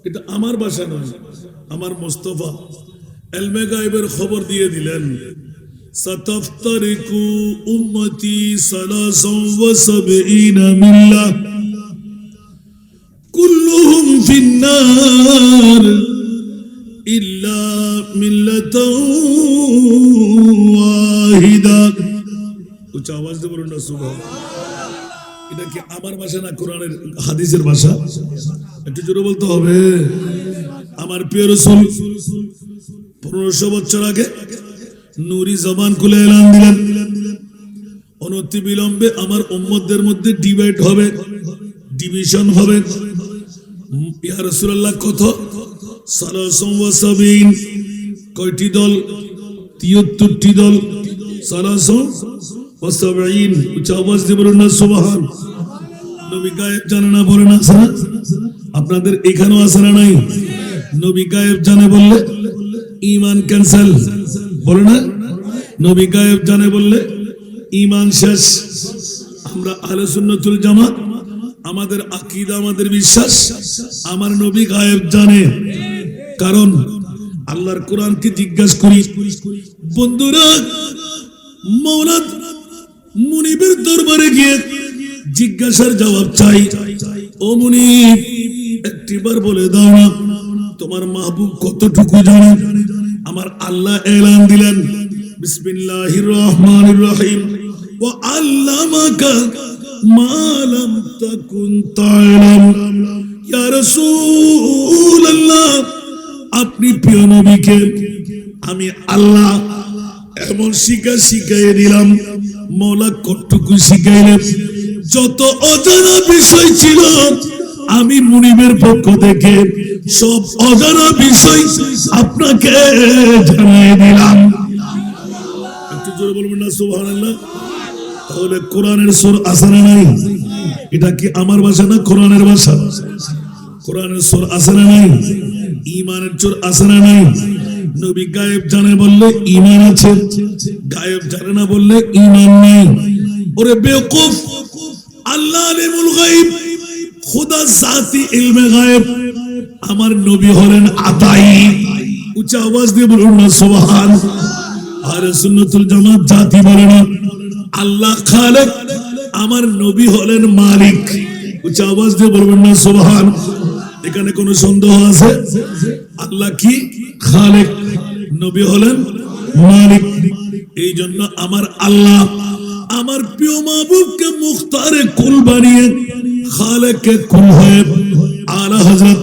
এটা আমার ভাষা নয়, আমার মুস্তাফা ইলমে গায়বের খবর দিয়ে দিলেন, সাতাফতারিকু উম্মতি 73 মিল্লাহ কুল্লুহুম ফিন্নার ইল্লা মিল্লাতাও ওয়াহিদা। উচ্চ আওয়াজ দিয়ে বলুন না সুবহানাল্লাহ। এটা কি আমার ভাষা না কোরআনের হাদিসের ভাষা? একটু জোরে বলতে হবে। আমার প্রিয় রাসূল 1500 বছর আগে নূরি জবান খুলে এলান দিলেন, অনতি বিলম্বে আমার উম্মতদের মধ্যে ডিভাইড হবে, ডিভিশন হবে। ইয়া রাসূলুল্লাহ কত? 73 কয়টি দল? 73টি দল। 73 উচ্চ আওয়াজ দিয়ে বলুন না সুবহান। নবী গায়েব জানে না বলে না আছে না? আপনাদের এখানেও আছে না নাই? নবী গায়েব জানে বললে ঈমান ক্যান্সেল, বলে না? নবী গায়েব জানে বললে ঈমান শেষ। আমরা আহলে সুন্নাতুল জামাত, আমাদের আকীদা, আমাদের বিশ্বাস, আমার নবী গায়েব জানে। কারণ আল্লাহর কোরআনকে জিজ্ঞাসা করি, বন্ধুরা মাওলা মুনিবের দরবারে গিয়ে জিজ্ঞাসার জবাব চাই। ও মুনিব, একটিবার বলে দাও না তোমার মাহবুব কতটুকু জানে? আমার আল্লাহ এলান দিলেন, বিসমিল্লাহির রহমানির রহিম, ওয়া আল্লামাকা মা লাম তাকুন তা'লাম। ইয়া রাসূলুল্লাহ, আপনি প্রিয় নবীকে আমি আল্লাহ এমন শিখাইয়ে দিলাম। মওলা কতটুকু শিখাইলেন? যত অজানা বিষয় ছিল আমি মুনিবের পক্ষ থেকে সব অজানা বিষয় আপনাকে জানিয়ে দিলাম। একটু জোরে বলবেন না সুবহানাল্লাহ। তাহলে কোরআনের সুর আছে না নাই? এটা কি আমার ভাষা না কোরআনের ভাষা? কোরআনের সুর আছে না নাই? ঈমানের সুর আছে না নাই? নবী গায়েব জানে বললে ঈমান আছে, গায়েব জানে না বললে ঈমান নেই। ওরে বেওকুফ, আল্লাহ আলিমুল গায়ব, খোদা জাতি ইলমে গায়েব, আমার নবী হলেন আতাই। উচ্চ আওয়াজ দিয়ে বলুন না সুবহান। আহলে সুন্নাতুল জামাত জাতি বলে না, আল্লাহ খালেক, আমার নবী হলেন মালিক। উচ্চ আওয়াজ দিয়ে বলবেন না সুবহান। এখানে কোনো সন্দেহ আছে? আল্লাহ কি? খালেক, নবী হলেন মালিক। এই জন্য আমার আল্লাহ আমার প্রিয় মাহবুবকে মুখতারে কুল বানিয়ে খালেকে কুল হয়ে আলা হযরত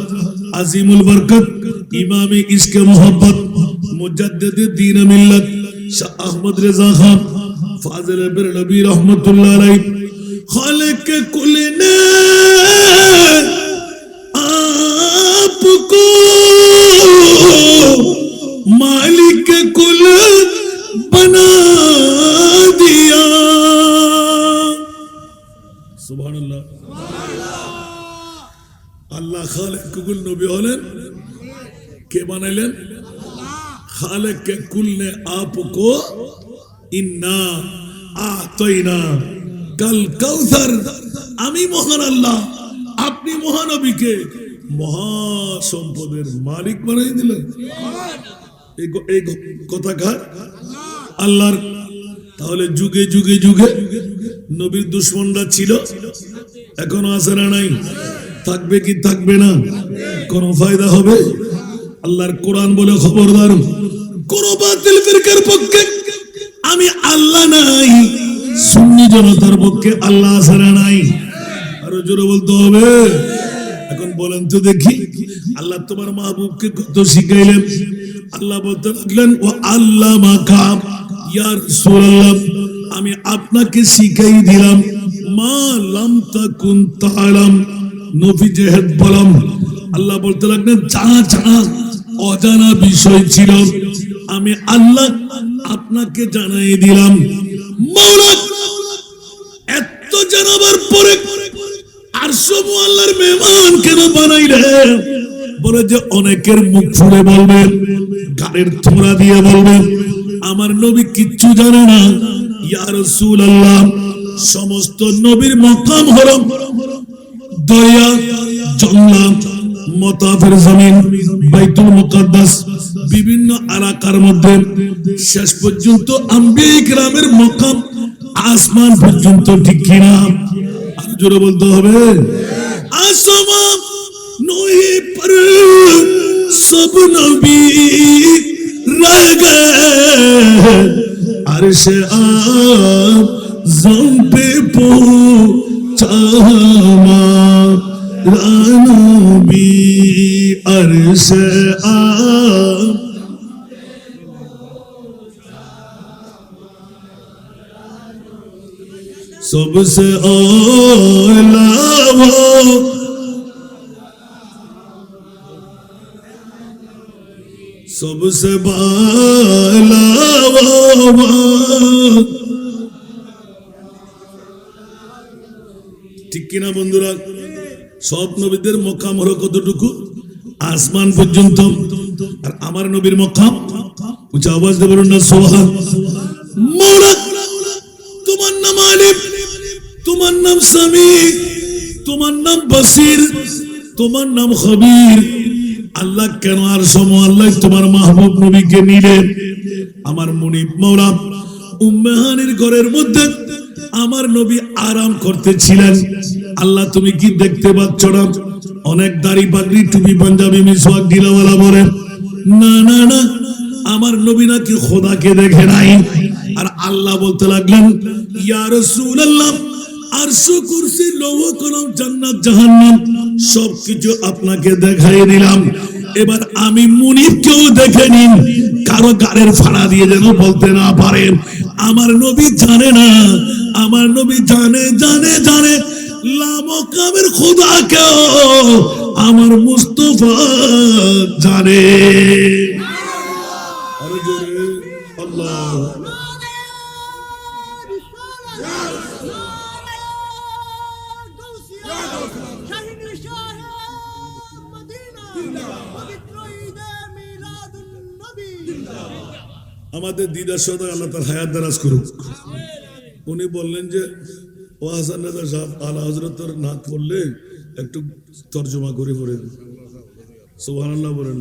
আজিমুল বরকত ইমামে ইশকে মোহাব্বত মুজাদ্দিদে দ্বীন মিল্লাত শাহ আহমদ রেজা খান ফাজিল বেরলভী রহমাতুল্লাহ আলাইহি খালেকে কুল ने आपको मालिक कुल बना दिया। सुभानअल्लाह। আল্লাহ খালেক কুল নবী হলেন, কে বানাইলেন? খালেক কে কুল ने आपको इन्ना आतैना कल कौसर, আমি মহান আল্লাহ আপনি মহানবীকে মহাসম্পদের মালিক বানিয়ে দিলেন। এই কথা কার? আল্লাহর। তাহলে যুগে যুগে যুগে নবীর দুশমনরা ছিল, এখনো আছে না নাই? থাকবে কি থাকবে না? কোন ফায়দা হবে? আল্লাহর কোরআন বলে খবরদার, কোন বাতিল ফিরকার পক্ষে আমি আল্লাহ নাই, সুন্নি জনতার পক্ষে আল্লাহ আছে না নাই? আরো জোরে বলতে হবে। এখন বলেন তো দেখি, আল্লাহ তোমার মাহবুবকে কত শিখাইলেন? আল্লাহ বলতে লাগলেন, ও আল্লামাকা ইয়া রাসূলুল্লাহ, আমি আপনাকে শিখাই দিলাম মা লাম তাকুন তা'লাম, নবী জেহেদ বলম। আল্লাহ বলতে লাগলেন, জানা জানা অজানা বিষয় ছিল আমি আল্লাহ আপনাকে জানাই দিলাম। মাওলা এত জানাবার পরে আরশে মুআল্লার মেহমান কেন বানাইলে? বলে যে অনেকের মুখ ফুলে বলবে, গানের থোড়া দিয়ে বলবে আমার নবী কিচ্ছু জানে না। ইয়া রাসূলুল্লাহ, সমস্ত নবীর মাকাম হলো দয়া, জঙ্গল, মতাফের জমিন, বাইতুল মুকাদ্দাস, বিভিন্ন এলাকার মধ্যে শেষ পর্যন্ত আম্বিয়া কিরামের মকাম আসমান পর্যন্ত, ঠিক কিনা? আর জোরে বলতে হবে। আসমান নহি पर सब नबी रह गए, अर्श आज़म पे पहुंचा हमारा नबी, अर्श आज़म सबसे औला वो, सबसे बाला वो, ঠিক কিনা বন্ধুরা? সব নবীদের মকাম হলো কতটুকু? আসমান পর্যন্ত। আর আমার নবীর মকাম উচ্চ আওয়াজ দিয়ে বলুন না সুবহান। মওলা তোমার নাম আলিম, তোমার নাম সামি, তোমার নাম বাসির, তোমার নাম খবীর। আল্লাহ কেন আর আল্লাহ তোমার মাহবুব নবীকে নিলেন? আমার মুনিব মওলা উম্মাহানির ঘরের মধ্যে আমার নবী আরাম করতেছিলেন। আল্লাহ তুমি কি দেখতে পাচ্ছ না? অনেক দাড়ি পাগড়ি টুপি পাঞ্জাবি মিসওয়াক ঢিলাওয়ালা বলে না না না, আমার নবী নাকি খোদাকে দেখে নাই। আর আল্লাহ বলতে লাগলেন ইয়া রাসূলুল্লাহ, আরশ কুরসি লৌহ কলম জান্নাত জাহান্নাম সবকিছু আপনাকে দেখাই দিলাম, এবার আমি মুনিবকেও দেখে নিন, কারো গাড়ের ফাড়া দিয়ে যেন বলতে না পারেন আমার নবী জানে না। আমার নবী জানে জানে জানে লামকামের খোদাকেও আমার মুস্তাফা জানে। আরে জোরে আল্লাহ। আমাদের দিদার সাথে আল্লাহ তার হায়াত দারাজ করুক। উনি বললেন যে ও হাসান রাজা সাহেব আলা হযরতের নাত পড়লে একটু তর্জমা করে পড়ে দিন। সুবহানাল্লাহ বলেন,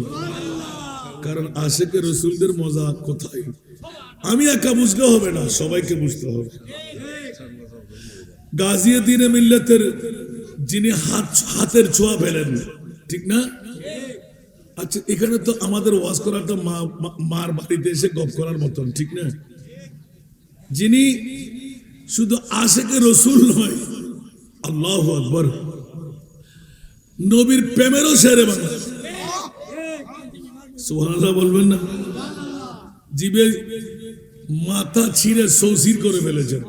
কারণ আশিকে রাসূলদের মজা কোথায়? আমি একা বুঝলে হবে না, সবাইকে বুঝতে হবে। গাজিয়ে দিনে মিল্লাতের যিনি হাতের ছোঁয়া ফেলেন, ঠিক না? আচ্ছা, এখানে তো আমাদের ওয়াজ করাটা মার বাড়িতে এসে গপ করার মতন, ঠিক না? যিনি শুধু আশিকে রাসূল নয়, আল্লাহু আকবার, নবীর প্রেমেরও শেরে বাংলা। সুবহানাল্লাহ বলবেন না? জিবে মাথা ছিঁড়ে সৌসির করে ফেলেছেন,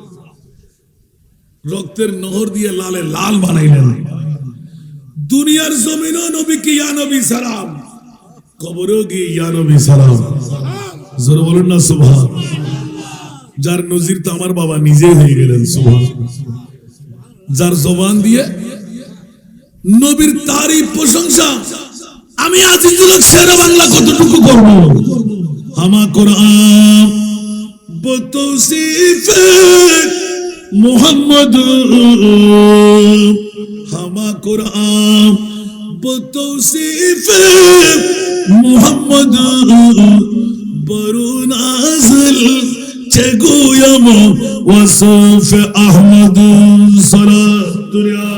রক্তের নহর দিয়ে লালে লাল বানাইলেন। দুনিয়ার জমিনও নবীকে ইয়া নবী সালাম, কবরেও গিয়ে ইয়া নবী সালাম। জোরে বলুন না সুবহান। যার নজির তো আমার বাবা নিজে হয়ে গেলেন, সুবহান। যার জবান দিয়ে নবীর তারিফ প্রশংসা, আমি আজিজুল হক শেরে বাংলা কতটুকু করব? হামা কোরআন বতৌসিফে মুহাম্মদ, হামা কোরআন বতৌসিফে মুহাম্মদ, বরু নাজিল চেগুয়াম ওয়াসফ আহমদ সালাতুল্লাহ।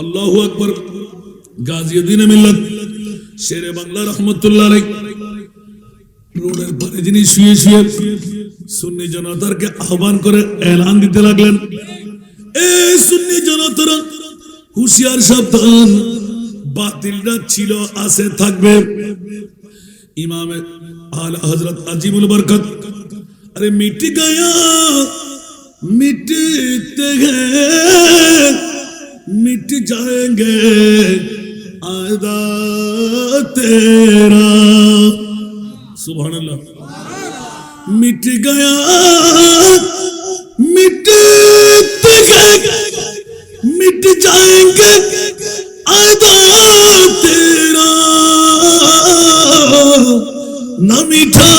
আল্লাহু আকবার। গাজিউদ্দিন মিল্লাত শেরে বাংলা রহমতুল্লাহ আলাইহি রোডের পারে যিনি শুয়ে শুয়ে সুন্নি জনতাকে আহ্বান করে এলান দিতে লাগলেন, এ সুন্নি জনতারা হুঁশিয়ার সাবধান, বাতিলরা ছিল আছে থাকবে। ইমামে আলা হযরত আজিমুল বরকত, अरे मिट गया मिटते हैं मिट जाएंगे आदा तेरा, सुभान अल्लाह। मिट गया मिटते हैं मिट जाएंगे आदा तेरा, न मीठा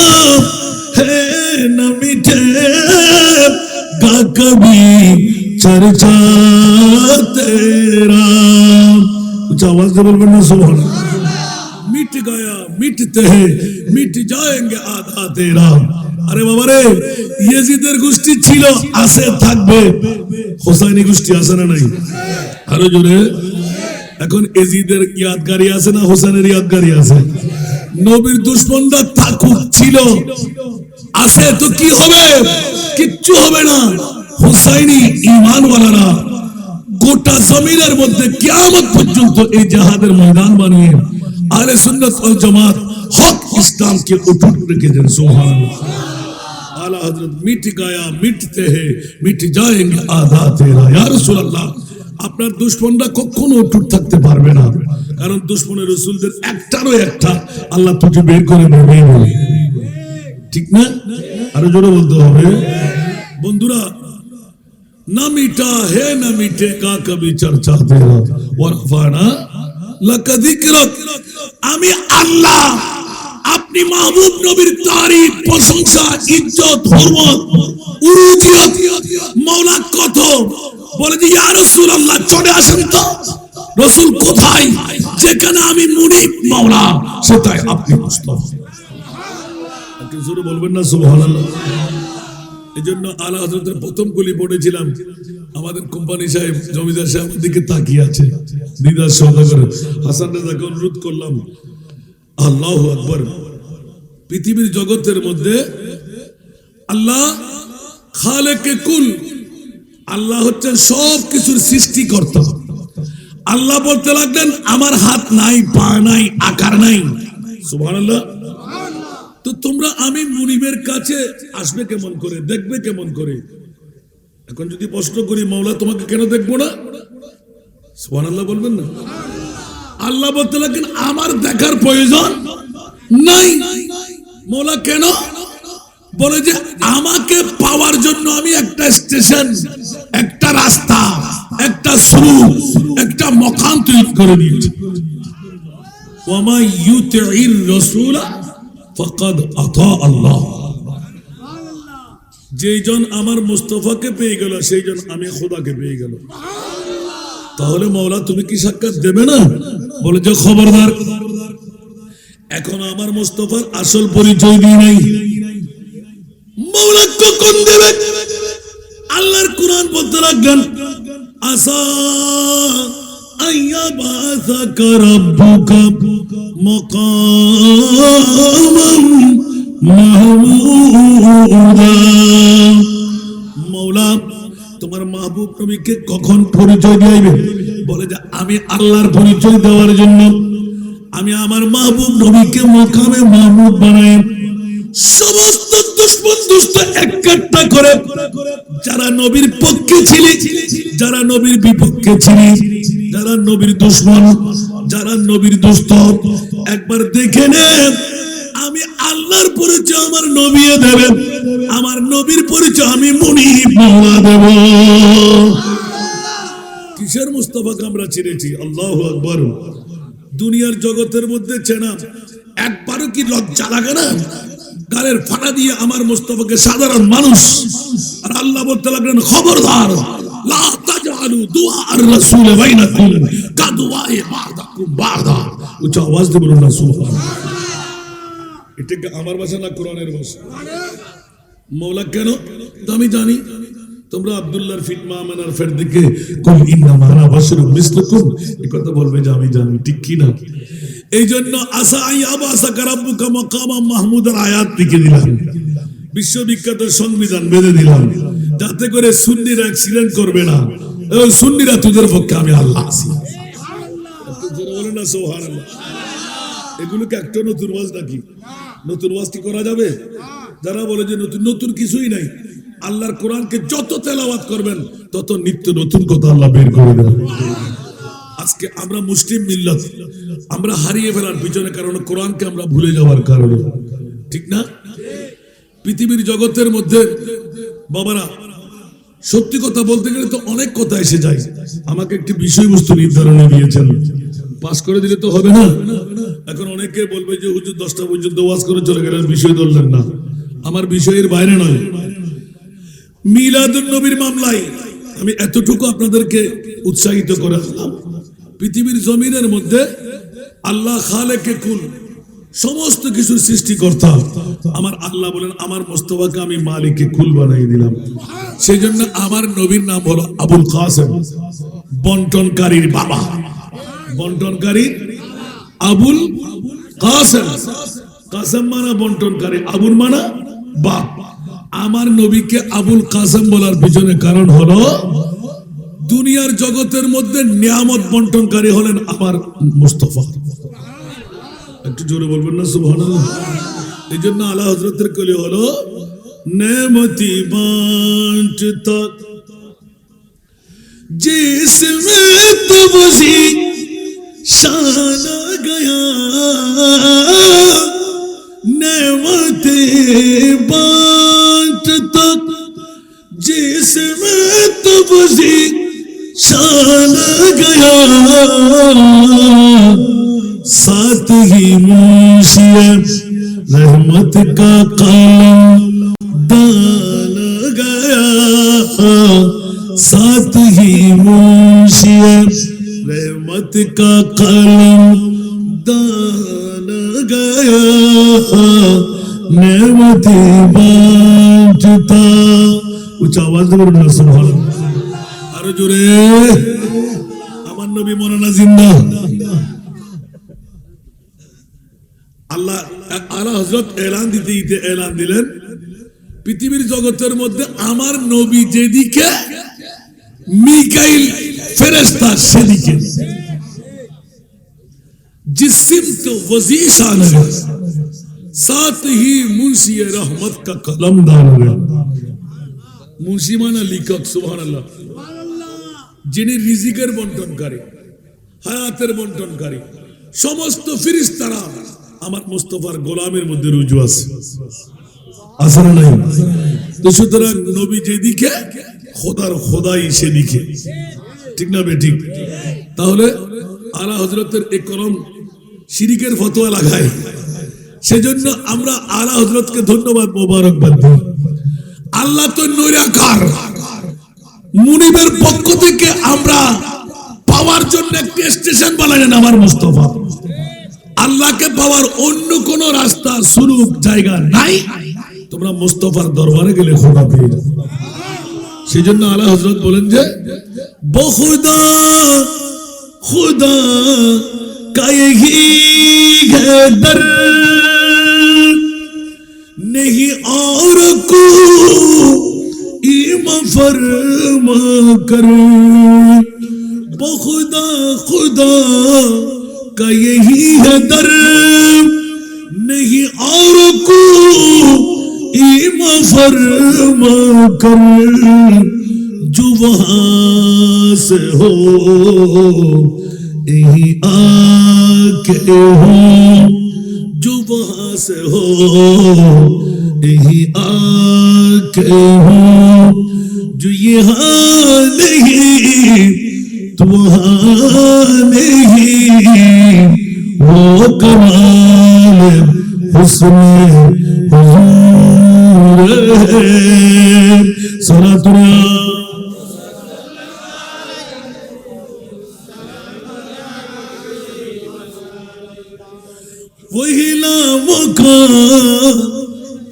है न मीठे नबी चर्चा तेरा। कुछ आवाज से बोलबेन ना सुभान अल्लाह। मिट गया मिटते हैं मिट जाएंगे आधा तेरा। আরে বাবা রে, ইয়েজিদের গোষ্ঠী ছিল, আছে, থাকবে। হোসাইনি গোষ্ঠী আছে না নাই? আরো জোরে। এখন এজিদের ইয়াদগারি আছে না হোসেনের ইয়াদগারি আছে? নবীর দুশমনরা থাকুক, ছিল, আছে, তো কি হবে? কিচ্ছু হবে না। হোসাইনি ঈমানওয়ালারা গোটা জমিনের মধ্যে কিয়ামত পর্যন্ত এই জিহাদের ময়দান বানিয়ে আহলে সুন্নাত ওয়াল জামাত হক ইসলামকে অটুট রেখেছেন। সুবহানাল্লাহ। आला हजरत मिट गया मिटते हैं मिट जाएंगे आधा तेरा। या রাসূল আল্লাহ, আপনার দুশমনরা কখনো অটুট থাকতে পারবে না, কারণ দুশমনের রাসূলদের একটারও একটা আল্লাহ তোকে বের করে দেবে, ঠিক না? আরো জোরে বলতে হবে। বন্ধুরা, না মিটা হে না মিটেগা কবি চর্চা তেরা ওয়ারফানা লাকা যিকরাক। আমি আল্লাহ আপনি মাহবুব নবীর তারিফ, প্রশংসা, ইজ্জত, হুরমত, উরুজিয়ত মাওলা কত বলে যে ইয়া রাসূলুল্লাহ চলে আসেন তো। রাসূল কোথায়? যেখানে আমি মুনিব মাওলা সেটাই আপনি মুস্তাফা। সুবহানাল্লাহ। একটু জোরে বলবেন না সুবহানাল্লাহ। এজন্য আলা হযরতের প্রথম কলি পড়েছিলাম, আমাদের কোম্পানি সাহেব জমিদার সাহেব দিকে তাকিয়ে আছে, দিদার সওদাগর হাসান রাজাকে অনুরোধ করলাম, আল্লাহু আকবার, পৃথিবীর জগতের মধ্যে আল্লাহ খালেকে কুল, আল্লাহ হচ্ছেন সব কিছুর সৃষ্টিকর্তা। আল্লাহ বলতে লাগলেন আমার হাত নাই, পা নাই, আকার নাই। সুবহানাল্লাহ। তো তোমরা আমি মুনিবের কাছে আসবে কেমন করে, দেখবে কেমন করে? এখন যদি প্রশ্ন করি মাওলা তোমাকে কেন দেখবো না? সুবহানাল্লাহ বলবেন না? আল্লাহ বলতে লাগলেন আমার দেখার প্রয়োজন নাই। মৌলা কেন? বলে যে আমাকে পাওয়ার জন্য আমি একটা স্টেশন, একটা রাস্তা, একটা সুরুত, একটা মকাম তৈরি করে দিয়েছি। ওয়ামা ইউতির রাসূলা ফাকাদ আতা আল্লাহ। যেইজন আমার মুস্তাফাকে পেয়ে গেল সেইজন আমি খোদাকে পেয়ে গেল। তাহলে মাওলা তুমি কি সাক্ষাৎ দেবে না? বলে যে খবরদার, এখন আমার মুস্তাফার আসল পরিচয় দিয়ে নাই। মাওলা কখন দেবে? আল্লাহর কুরআন বলতে লাগলেন আসা আইয়াবাসাকা রাব্বুকা মাকামান মাহমুদা। মাওলা তোমার মাহবুব নবীকে কখন পরিচয় দিবে? বলে যে আমি আল্লাহর পরিচয় দেওয়ার জন্য আমি আমার মাহবুব নবীকে মকামে মাহমুদ বানাই। সমস্ত দুশমন দুষ্ট একটা করে, যারা নবীর পক্ষে ছিলি, যারা নবীর বিপক্ষে ছিলি, যারা নবীর দুশমন, যারা নবীর দুষ্ট, একবার দেখে নে আমি আল্লাহর পরিচয় আমার নবী দেবেন, আমার নবীর পরিচয় আমি মুনিব মাওলা দেব। কিসের মুস্তাফাকে আমরা চিনেছি? আল্লাহু আকবার। দুনিয়ার জগতের মধ্যে চেনা একবারও কি লজ্জা লাগে না? গালের ফাটা দিয়ে আমার মুস্তাফাকে সাধারণ মানুষ, আর আল্লাহ বলতে লাগলেন খবরদার লা তাজআলু দুআ আর-রাসূল বাইনাকুম কাদুআই বা'দাকুম বা'দা। উচ্চ আওয়াজ দিয়ে বলুন না সুবহানাল্লাহ। এটা কি আমার ভাষা না কোরআনের ভাষা? মাওলা কেন? তো আমি জানি তোমরা আব্দুল্লাহর ফিটমা আমানার ফেরদিকে কুল ইন্নামা আনা বাশারুম মিসলুকুম এই কথা বলবে যে আমি জানি, ঠিক কি না? এই জন্য আসা আইয়াবাসাকা রাব্বুকা মাকামান মাহমুদের আয়াত লিখে দিলাম, বিশ্ববিখ্যাত সংবিধান বেঁধে দিলাম, যাতে করে সুন্নিরা অ্যাক্সিডেন্ট করবে না। ওই সুন্নিরা তোদের পক্ষে আমি আল্লাহ আছি। বলে না সুবহানাল্লাহ। এগুলোকে একটা নতুন ওয়াজ নাকি? নতুন ওয়াজ কি করা যাবে? যারা বলে যে নতুন নতুন কিছুই নাই, আল্লাহর কোরআনকে যত তেলাওয়াত করবেন তত নিত্য নতুন কথা আল্লাহ বের করে দেবেন। আজকে আমরা মুসলিম মিল্লাত আমরা হারিয়ে ফেলার পিছনে কারণ কোরআনকে আমরা ভুলে যাওয়ার কারণে, ঠিক না? পৃথিবীর জগতের মধ্যে বাবারা সত্যি কথা বলতে গেলে তো অনেক কথা এসে যায়। আমাকে একটি বিষয়বস্তু নির্ধারণে দিয়েছেন, পাস করে দিলে তো হবে না। এখন অনেকে বলবে যে হুজুর 10টা পর্যন্ত ওয়াজ করে চলে গেলেন, বিষয় ধরলেন না। আমার বিষয়ের বাইরে নয়। মিলাদুন নবীর মামলায় আমি এতটুকু আপনাদেরকে উৎসাহিত করে দিলাম। পৃথিবীর জমিনের মধ্যে আল্লাহ খালেকে কুল, সমস্ত কিছুর সৃষ্টিকর্তা আমার আল্লাহ বলেন আমার মুস্তাফাকে আমি মালিকে কুল বানাই দিলাম। সেই জন্য আমার নবীর নাম হলো আবুল কাসেম, বন্টনকারীর বাবা। বন্টনকারী আবুল কাসেম, কাসেম মানা বন্টনকারী, আবুল মানা বাপ। আমার নবীকে আবুল কাসেম বলার পিছনে কারণ হলো দুনিয়ার জগতের মধ্যে নিয়ামত বন্টনকারী হলেন আমার মুস্তাফা। একটু জোরে বলবেন না সুবহানাল্লাহ। এই জন্য আলা হযরতের কলি হলো নেমতি বাঁটতা जिसमें तो वसी शान गया नेमते बांटता जिसमें तो वसी शान गया साथ ही मुंशिया रहमत का कलम दान गया साथ ही मुंशिया रहमत का कलम दान गया नेमते बांटता। उच्च आवाज से बोलना सुभान আরো জোরে। আমার নবী মরানা জিন্দা। আল্লাহ আলা হযরত এলান দিতে দিতে এলান দিলেন পৃথিবীর জগতের মধ্যে আমার নবী যেদিকে মিকাইল ফেরেশতা সেদিকে जिस्म तो वजी शान है साथ ही मुंशी रहमत का कलम दान है। मुंशी माना लिखक सुबहानाल्लाह, যিনি রিজিকের বন্টনকারী, হায়াতের বন্টনকারী। সমস্ত ফেরেশতারা আমার মুস্তাফার গোলামের মধ্যে রুজু আছে, আছে না নাই? তো সুতরাং নবী যেদিকে খোদার খোদাই সেদিকে, ঠিক না বেঠিক? তাহলে আলা হযরতের এই কলম শিরিকের ফতোয়া লাগায়, সেজন্য আমরা আলা হযরতকে ধন্যবাদ মোবারকবাদ দিই। আল্লাহ তো নৈরাকার, মুনিবের পক্ষ থেকে আমরা পাওয়ার জন্য একটি স্টেশন বানালেন আমার মুস্তাফা। আল্লাহকে পাওয়ার অন্য কোন রাস্তা সুরুক জায়গা নাই, তোমরা মুস্তাফার দরবারে গেলে খোদা পেয়ে যাবে। সেজন্য আলা হযরত বলেন যে বহুদা खुदा का यही है दर नहीं और को ईमा फरमा कर बहुदा खुदा का यही है दर नहीं और को ईमा फरमा कर जो वहां से हो यही आके हो जो वहां से हो यही आके हो जो यहाँ नहीं तो वहाँ नहीं वो कमाल हुस्न हुजूर है। सलातुल्लाह वही नामों का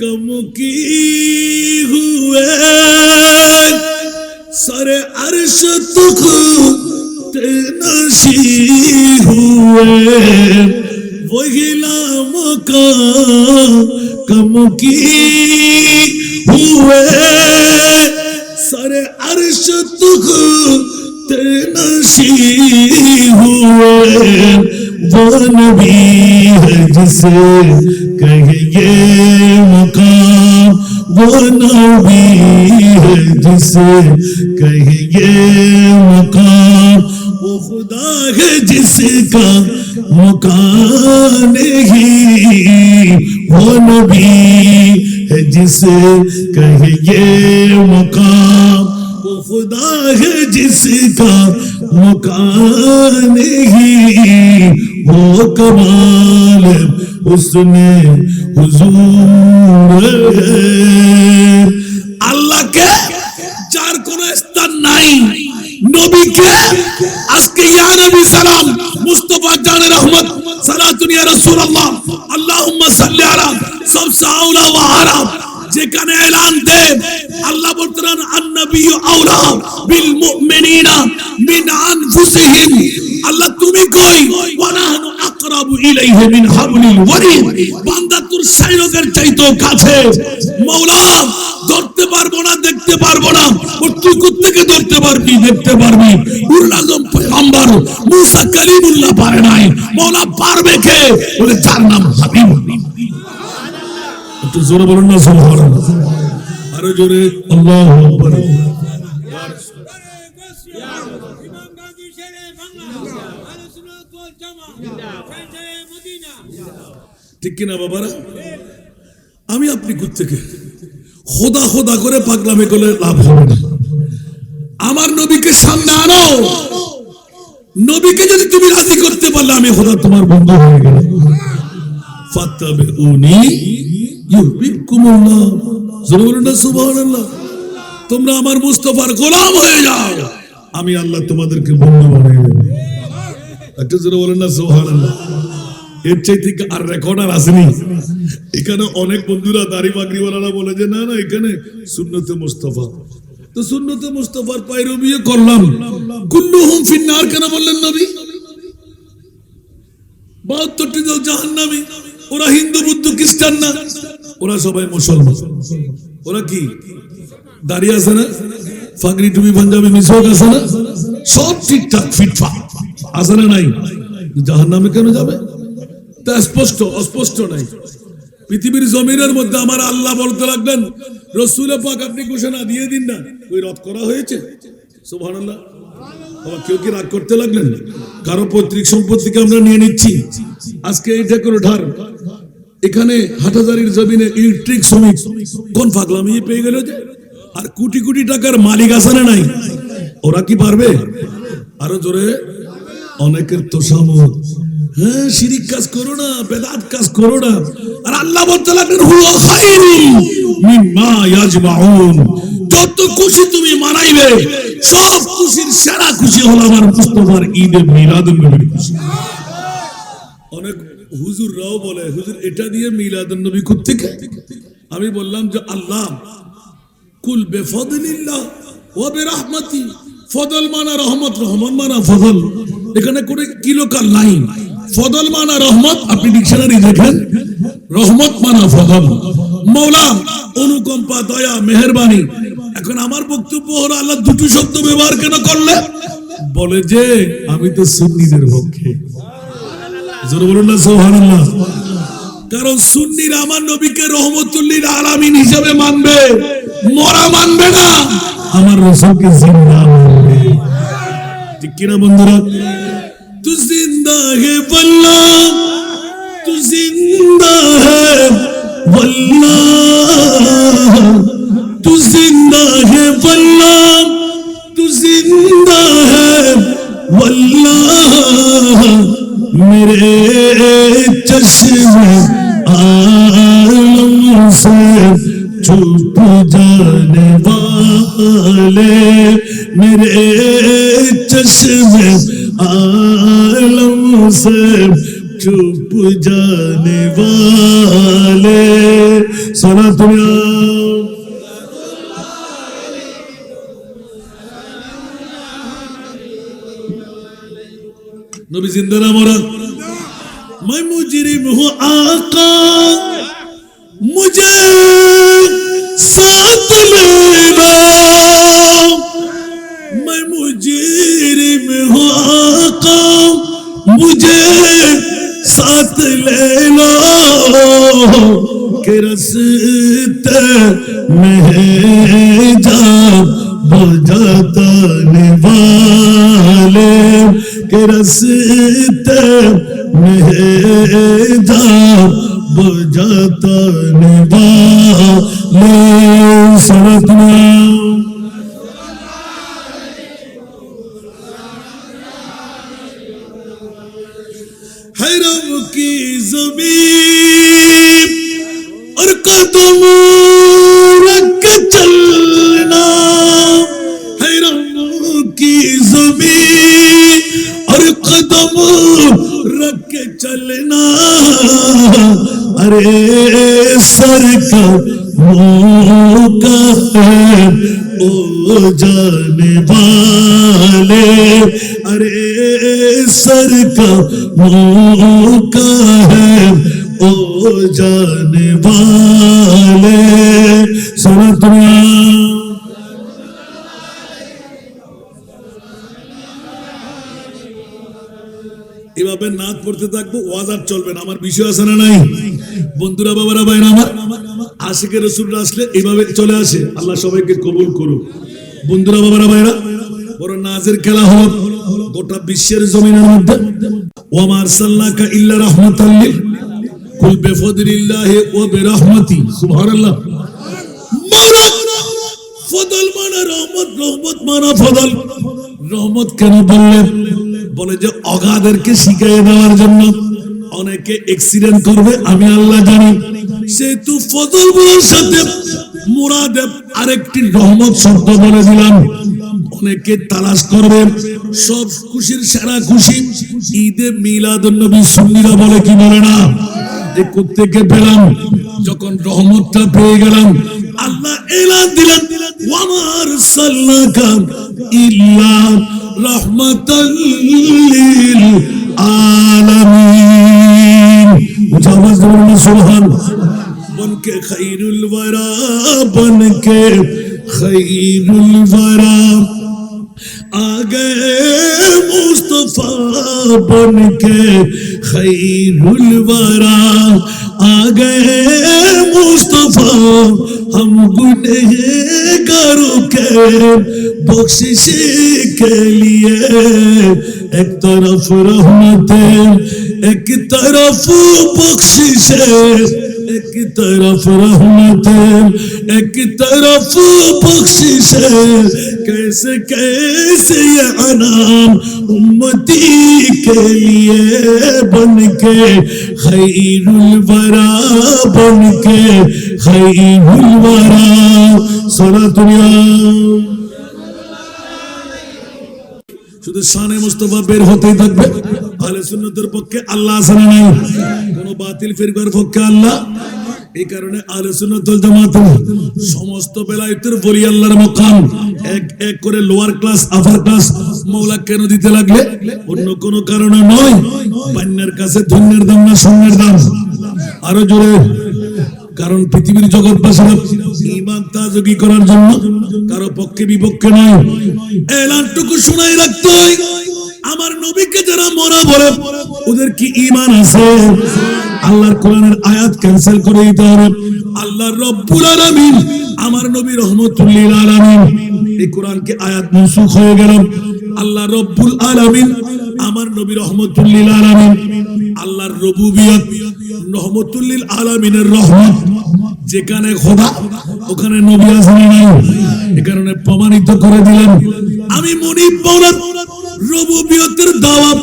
कम की हुए सरे अर्श तुख नशी हुए वही नामों का कम की हुए सरे अर्श तुख नशी हुए वो नबी है जिसे कहिए मुकाम वो नबी है जिसे कहिए मुकाम वो खुदा है जिसका मुकाम नहीं वो नबी है जिसे कहिए मुकाम वो खुदा है जिसका मुकाम नहीं वो कमाल उसने हुजूर है। अल्लाह के যার কোন স্থান নাই নবীকে আজকে ইয়া নবী সালাম মুস্তাফা জানে রহমত সালাতুন ইয়া রাসূলুল্লাহ আল্লাহুম্মা সাল্লি আলা সবসে আওলা ওয়া আরাম যেখানে এলান দে আল্লাহ বলতেন আন-নবী আওলা বিল মুমিনিনা মিন আনফুসিহিম আল্লাহ তুমি কই ওয়া নাহনু আকরাবু ইলাইহি মিন হাবলিল ওয়ারিদ বান্দা তোর শাইরকের চাইতেও কাছে মাওলা ধরতে পারবো না দেখতে পারবো না ও তুই কোত্থেকে ধরতে পারবি দেখতে পারবি উল আযম পয়গম্বর মুসা কালিমুল্লাহ পারে নাই মাওলা পারবে কে বলে যার নাম হাবিব একটু জোরে বলুন না সুবহানাল্লাহ আরো জোরে আল্লাহু আকবার ঠিক কিনা বাবারা আমি আপনি কোত্থেকে খোদা খোদা করে পাগলামি করলে লাভ হবে না আমার নবীকে সামনে আনো নবীকে যদি তুমি রাজি করতে পারলে আমি খোদা তোমার বন্ধু হয়ে গেল ফাত্তাবিউনি ইউহিব্বুকুমুল্লাহ সুবহানাল্লাহ তোমরা আমার মুস্তাফার গোলাম হয়ে যাও আমি আল্লাহ তোমাদেরকে বন্ধু বানিয়ে দেব একটু জোরে বলেন না সুবহানাল্লাহ এর চাইতে আর রেকর্ডার আসেনি এখানে অনেক বন্ধুরা দাড়ি পাগড়িওয়ালারা বলে যে না না এখানে সুন্নতে মুস্তাফা তো সুন্নতে মুস্তাফার পায়রবি করলাম কুল্লুহুম ফিন্নার কেন বললেন নবী 72টি দল জাহান্নামী ওরা হিন্দু বুদ্ধ খ্রিস্টান না ওরা সবাই মুসলমান ওরা কি দাড়ি আছে না পাগড়ি টুপি পাঞ্জাবি মিশক আছে না সব ঠিকঠাক ফিটফাট আছে না নাই জাহান্নামে কেন যাবে তা স্পষ্ট অস্পষ্ট নাই পৃথিবীর জমিনের মধ্যে আমার আল্লাহ বলতে লাগলেন রাসূল পাক আপনি ঘোষণা দিয়ে দিন না ওই রদ করা হয়েছে সুবহানাল্লাহ বাবা কেউ কি রাগ করতে লাগলেন কারো পৈতৃক সম্পত্তিকে আমরা নিয়ে নিচ্ছি আজকে এইটা করে ধার এখানে হাটহাজারীর জমিনে ইলেকট্রিক শ্রমিক কোন পাগলামি পেয়ে গেল যে আর কোটি কোটি টাকার মালিক আছে না নাই ওরা কি পারবে আরো জোরে অনেকের তোষামত হ্যাঁ শিরিক কাজ করো না বেদাত কাজ করো না আর আল্লাহ বলতে লাগলেন হুয়া খায়রুম মিম্মা ইয়াজমাউন যত খুশি তুমি মানাইবে সব খুশির সেরা খুশি হলো আমার মুস্তাফার ঈদে মিলাদুন নবীর খুশি অনেক হুজুররাও বলে হুজুর এটা দিয়ে মিলাদুন নবী কোত্থেকে আমি বললাম যে আল্লাহ কুল বিফাদলিল্লাহ ওয়া বিরহমাতি ফদল মানা রহমত রহমান মানা ফদল এখানে কোন কিলোকাল নাই ফদল মানা রহমত আপনি ডিকশনারি দেখেন রহমত মানা ফদল মওলা অনুকম্পা দয়া মেহেরবানি এখন আমার বক্তব্য হলো আল্লাহ দুটো শব্দ ব্যবহার কেন করলে বলে যে আমি তো সুন্নিদের পক্ষে জোরে বলুন না সুবহানাল্লাহ কারণ সুন্নিরা আমার নবীকে রহমতুল লিল আলামিন হিসেবে মানবে মরা মানবে না আমার রাসূলকে জিন্দা মানবে ঠিক কি না বন্ধুরা তু জিন্দা হে বল্লাহ তু জিন্দা হে বল্লাহ তু জিন্দা হে বল্লাহ তু জিন্দা হে বল্লাহ मेरे चश्मे आलम से छुप जाने वाले मेरे चश्मे आलम से छुप जाने वाले सुना तुम्हें नबी जिंदा ना मोरा मैं मुजरिम हूँ आका मुझे साथ लेना मैं मुजरिम हूँ आका मुझे साथ लेना के रस्ते में जा बजाने वाले के रस्ते में जा बजाने वाले सनतना है रब की ज़मीन और कदम रख के चलना की ज़मीन और कदम रख के चलना, अरे सर का मौका है ओ जाने वाले, अरे सर का मौका है ओ जाने वाले। सुना दुनिया এভাবে নাচ পড়তে থাকবো, ওয়াজ আর চলবে না। আমার বিষয় আছে না নাই? বন্ধুরা, বাবারা, ভাইরা আমার, আশিকের রাসূলরা আসলে এইভাবে চলে আসে। আল্লাহ সবাইকে কবুল করুক। বন্ধুরা, বাবারা, ভাইরা, বড় নাজের খেলা হলো গোটা বিশ্বের জমিনের মধ্যে। ওয়া মা আরসালনাকা ইল্লা রাহমাতাল লিল কুল বিফদলিল্লাহি ওয়া বিরহমাতি। সুবহানাল্লাহ। মানা ফদল, মানা রহমত, রহমত মানা ফদল। রহমত কেন বললেন? বলে যে অগাদেরকে শিখিয়ে দেওয়ার জন্য। অনেকে অ্যাক্সিডেন্ট করবে, আমি আল্লাহ জানি। সেহেতু ফজল বলার সাথে মুরাদে আরেকটি রহমত শব্দ বলে দিলাম। অনেকে তালাশ করবে, সব খুশির সেরা খুশি ঈদে মিলাদুন নবী। সুন্নিরা বলে কি বলে না? যে কোত্থেকে পেলাম? যখন রহমতটা পেয়ে গেলাম, আল্লাহ এলান দিলেন ওয়া মা আরসালনাকা ইল্লা রাহমাতাল লিল আলামিন। আওয়াজ বলুন সুবহানাল্লাহ। बनके खैरुल वरा, बनके खैरुल वरा आ गए मुस्तफा, बनके खैरुल वरा आ गए मुस्तफा। हम गुनहगारों के बख्शिश के लिए एक तरफ रहमते, एक तरफ बख्शिश, एक तरफ रहमत, एक तरफ बख्शिश। कैसे कैसे ये अनाम उम्मती के लिए बनके खैरुल वरा, बनके खैरुल वरा। सारा दुनिया শুধু শানে মুস্তাফা বের হতেই থাকবে। আহলে সুন্নাতের পক্ষে আল্লাহ আছে না নাই? কোন বাতিল ফিরকার পক্ষে আল্লাহ। এই কারণে আহলে সুন্নাত ওয়াল জামাতের সমস্ত বেলায়েতের ওলি আল্লাহর মাকাম এক এক করে লোয়ার ক্লাস, আপার ক্লাস মাওলা কেন দিতে লাগলে? অন্য কোনো কারণে নয়। বান্নার কাছে ধন্যের দাম না স্বর্ণের দাম? আরো জোরে। কারণ পৃথিবীর জগৎবাসীরা ঈমান তাজগি করার জন্য কারো পক্ষে বিপক্ষে নয়। এলানটুকু শোনাই রাখতে হয়, আমার নবীকে যারা মরা বলে ওদের কি ঈমান আছে? আল্লাহর কোরআনের আয়াত ক্যান্সেল করে দিতে হবে। আল্লাহ রব্বুল আলামিন আমার নবী রহমাতুল লিল আলামিন, এই কোরআনকে আয়াত মনসুখ হয়ে গেল। আল্লাহ রব্বুল আলামিন আমার নবী রহমাতুল লিল আলামিন। আল্লাহর রুবুবিয়ত রহমাতুল লিল আলামিনের রহমত। যেখানে খোদা ওখানে নবী আছেন না? এই কারণে প্রমাণিত করে দিলেন আমি মুনিব মাওলা রুবুবিয়তের দাওয়াত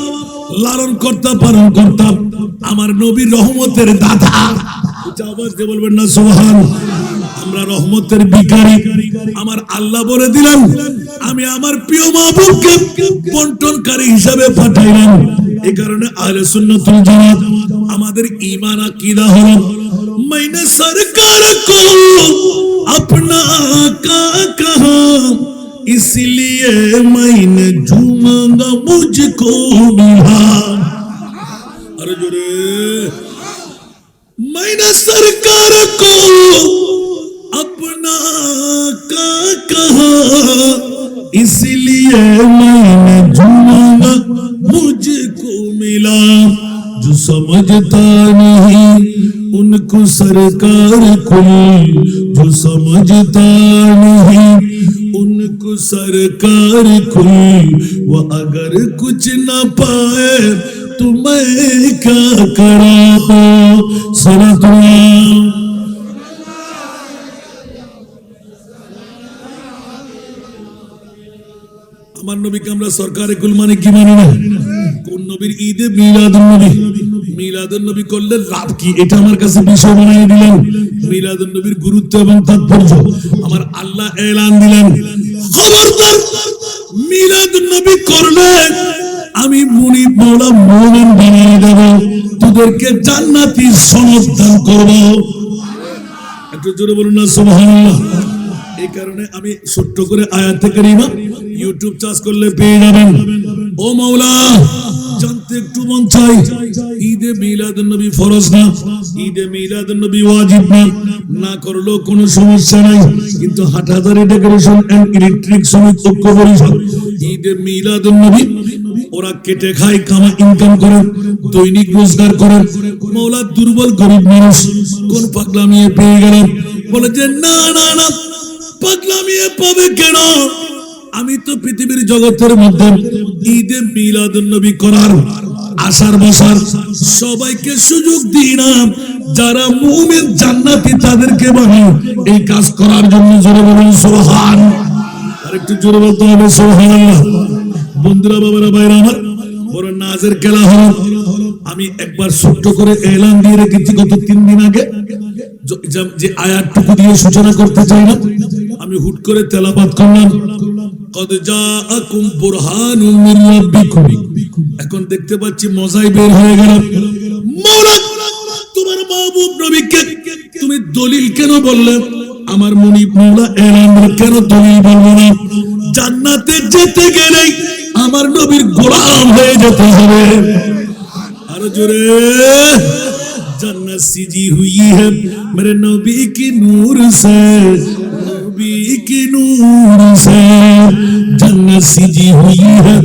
লালন কর্তা, পালন কর্তা, আমার নবীর রহমতের দাতা। আওয়াজ দিয়ে বলবেন না সুবহানাল্লাহ। আমরা রহমতের ভিখারি। আমার আল্লাহ বলে দিলেন আমি আমার প্রিয় মাহবুবকে বন্টনকারী হিসাবে পাঠাইলাম। এই কারণে আহলে সুন্নাত ওয়াল জামাত আমাদের ঈমান আকীদা হলো मैंने सरकार को अपना आका कहा, इसलिए मैंने झूमांगा मुझको मिला। अरे जोरे। मैंने सरकार को अपना आका कहा, इसलिए मैंने झूमांगा मुझको मिला। जो समझता नहीं उनको सरकार कुल, जो समझता नहीं उनको सरकार कुल। वो अगर कुछ न पाए तो मैं क्या करा? सारा दुनिया আমার নবীকে আমরা সরকারে কুল মানে কি মানি না? কোন নবীর ঈদে মিলাদুন নবী, মিলাদুন নবী করলে লাভ কি? এটা আমার কাছে বিষয় বানিয়ে দিলেন। মিলাদুন নবীর গুরুত্ব এবং তাৎপর্য আমার আল্লাহ এলান দিলেন, খবরদার মিলাদুন নবী করলে আমি মুনিব মাওলা মুমিন বানিয়ে দেব, তোদেরকে জান্নাতি সনদ দান করব। একটু জোরে বলুন না সুবহানাল্লাহ। এই কারণে আমি ছোট্ট করে আয়াতে কারিমা ইউটিউব চার্জ করলে পেয়ে যাবেন। ও মাওলা, জানতে একটু মন চাই, ঈদে মিলাদুন নবী ফরজ না, ঈদে মিলাদুন নবী ওয়াজিব না, না করলেও কোনো সমস্যা নাই, কিন্তু হাটহাজারী ডেকোরেশন এন্ড ইলেকট্রিক শ্রমিক ঐক্য পরিষদ ঈদে মিলাদুন নবী ওরা কেটে খায়, কামা ইনকাম করে, দৈনিক রোজগার করে। মাওলা দুর্বল গরিব মানুষ কোন পাগলামিয়ে পেয়ে গেল, বলে যে না না না, পাগলামিয়ে পাবে কেন? আমি তো পৃথিবীর জগতের মধ্যে ঈদে মিলাদুন নবী করার আসার বসার সবাইকে সুযোগ দিই না, যারা মুমিন জান্নাতি তাদেরকে বানাই এই কাজ করার জন্য। জোরে বলুন সুবহান। আর একটু জোরে বলতে হবে সুবহানাল্লাহ। বন্ধুরা, বাবারা, ভাইরা আমার, বড় নাজের খেলা হলো। আমি একবার ছোট্ট করে এলান দিয়ে রেখেছি গত 3 দিন আগে, যে আয়াতটুকু দিয়ে সূচনা করতে চাই না, আমি হুট করে তেলাওয়াত করলাম, কদ জাআকুম বুরহানুম মির রাব্বিকুম। এখন দেখতে পাচ্ছি মজাই বের হয়ে গেল। মাওলা, তোমার মাহবুব নবীকে তুমি দলিল কেন বললে? আমার মুনিব মাওলা এলান কেন দলিল বলবো না? জান্নাতে যেতে গেলে আমার নবীর গোলাম হয়ে যেতে হবে। আরো জোরে, जन्नत सीजी हुई है मेरे नबी की नूर से, नबी की नूर से। जन्नत सीजी हुई है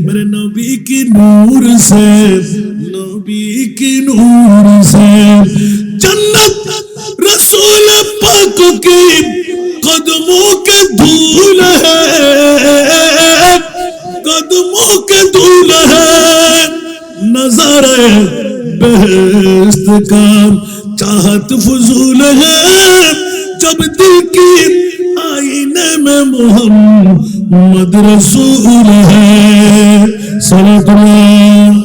मेरे नबी की नूर से, नबी की नूर से। जन्नत रसूल पाक की कदमों के धूल है, कदमों के धूल है। नजारे बेहस्त का चाहत फजूल है, जब दिल की आईने में मोहम्मद रसूल है। सल्लल्लाहु।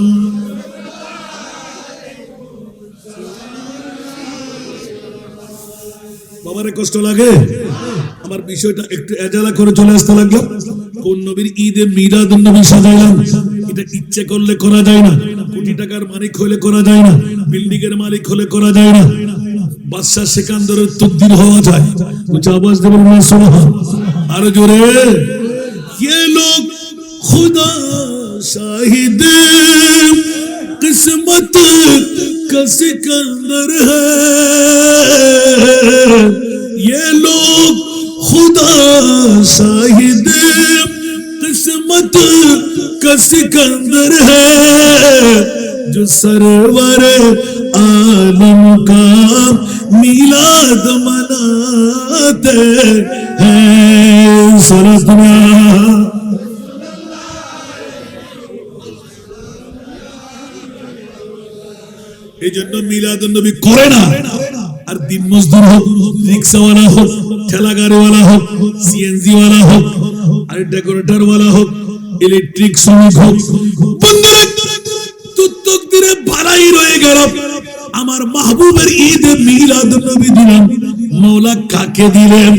বাবারে কষ্ট লাগে? আমার বিষয়টা একটু এজালা করে চলে আসতে লাগলো। কোন নবীর ঈদে মিলাদুন নবী সাজাইলাম, এটা ইচ্ছে করলে করা যায় না, কোটি টাকার মালিক হলে করা যায় না, বিল্ডিং এর মালিক হলে করা যায় না, বাদশা সিকান্দরের তকদির হওয়া যায়। উচ্চ আওয়াজ দেবেন না সুবহান। আরো জোরে, ये लोग खुदा शाहिद किस्मत का सिकंदर है, ये लोग खुदा शाहिद किस्मत का सिकंदर है, जो सरवर आलम का मिलाद मनाते हैं। सल्लल्लाहु। এই জন্য মিলাদুন নবী করে না। আর দিন মজদুর হোক, রিক্সাওয়ালা হোক, ঠেলা গাড়িওয়ালা হোক, সিএনজি ওয়ালা হোক, আর ডেকোরেটর ওয়ালা হোক, ইলেকট্রিক শ্রমিক হোক, বন্ধুরা তকদিরে ভালাই রয়ে গেল। আমার মাহবুবের ঈদে মিলাদুন নবী দিলেন, মওলা কাকে দিলেন?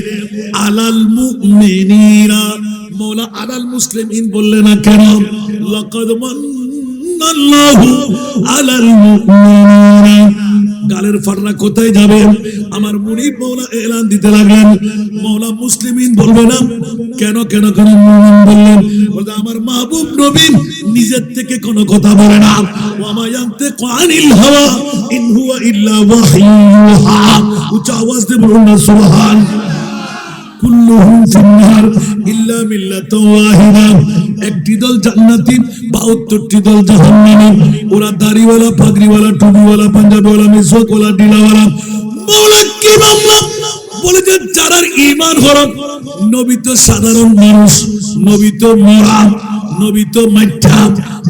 আলাল মুমিনিনা। মওলা আলাল মুসলিমিন বললেন না কেন? লাকাদ মান্নাল্লাহু আলাল মুমিনিনা। গালের ফাটনা কোথায় যাবে? আমার মুনিব মাওলা এলান দিতে লাগলেন, মাওলা মুসলিমিন বলবে না কেন? কেন কেন মুমিন বললেন? বলতে আমার মাহবুব নবী নিজের থেকে কোনো কথা বলে না। ওয়া মা ইয়ানতিকু আনিল হাওয়া ইন হুয়া ইল্লা ওয়াহয়ু ইউহা। উচ্চ আওয়াজ দিয়ে বলুন না সুবহান। কুল্লুহুম ফিন্নার ইল্লা মিল্লাতুন ওয়াহিদা। একটি দল জান্নাতি, 72টি দল জাহান্নামী। ওরা দাড়িওয়ালা, পাগড়িওয়ালা, টুপিওয়ালা, পাঞ্জাবিওয়ালা, মিসওয়াকওয়ালা, ডিলাওয়ালা। মাওলা কি বললাম? বলে যে যারা ঈমান হলো, নবী তো সাধারণ মানুষ, নবী তো মরা, নবী তো মাইঠা,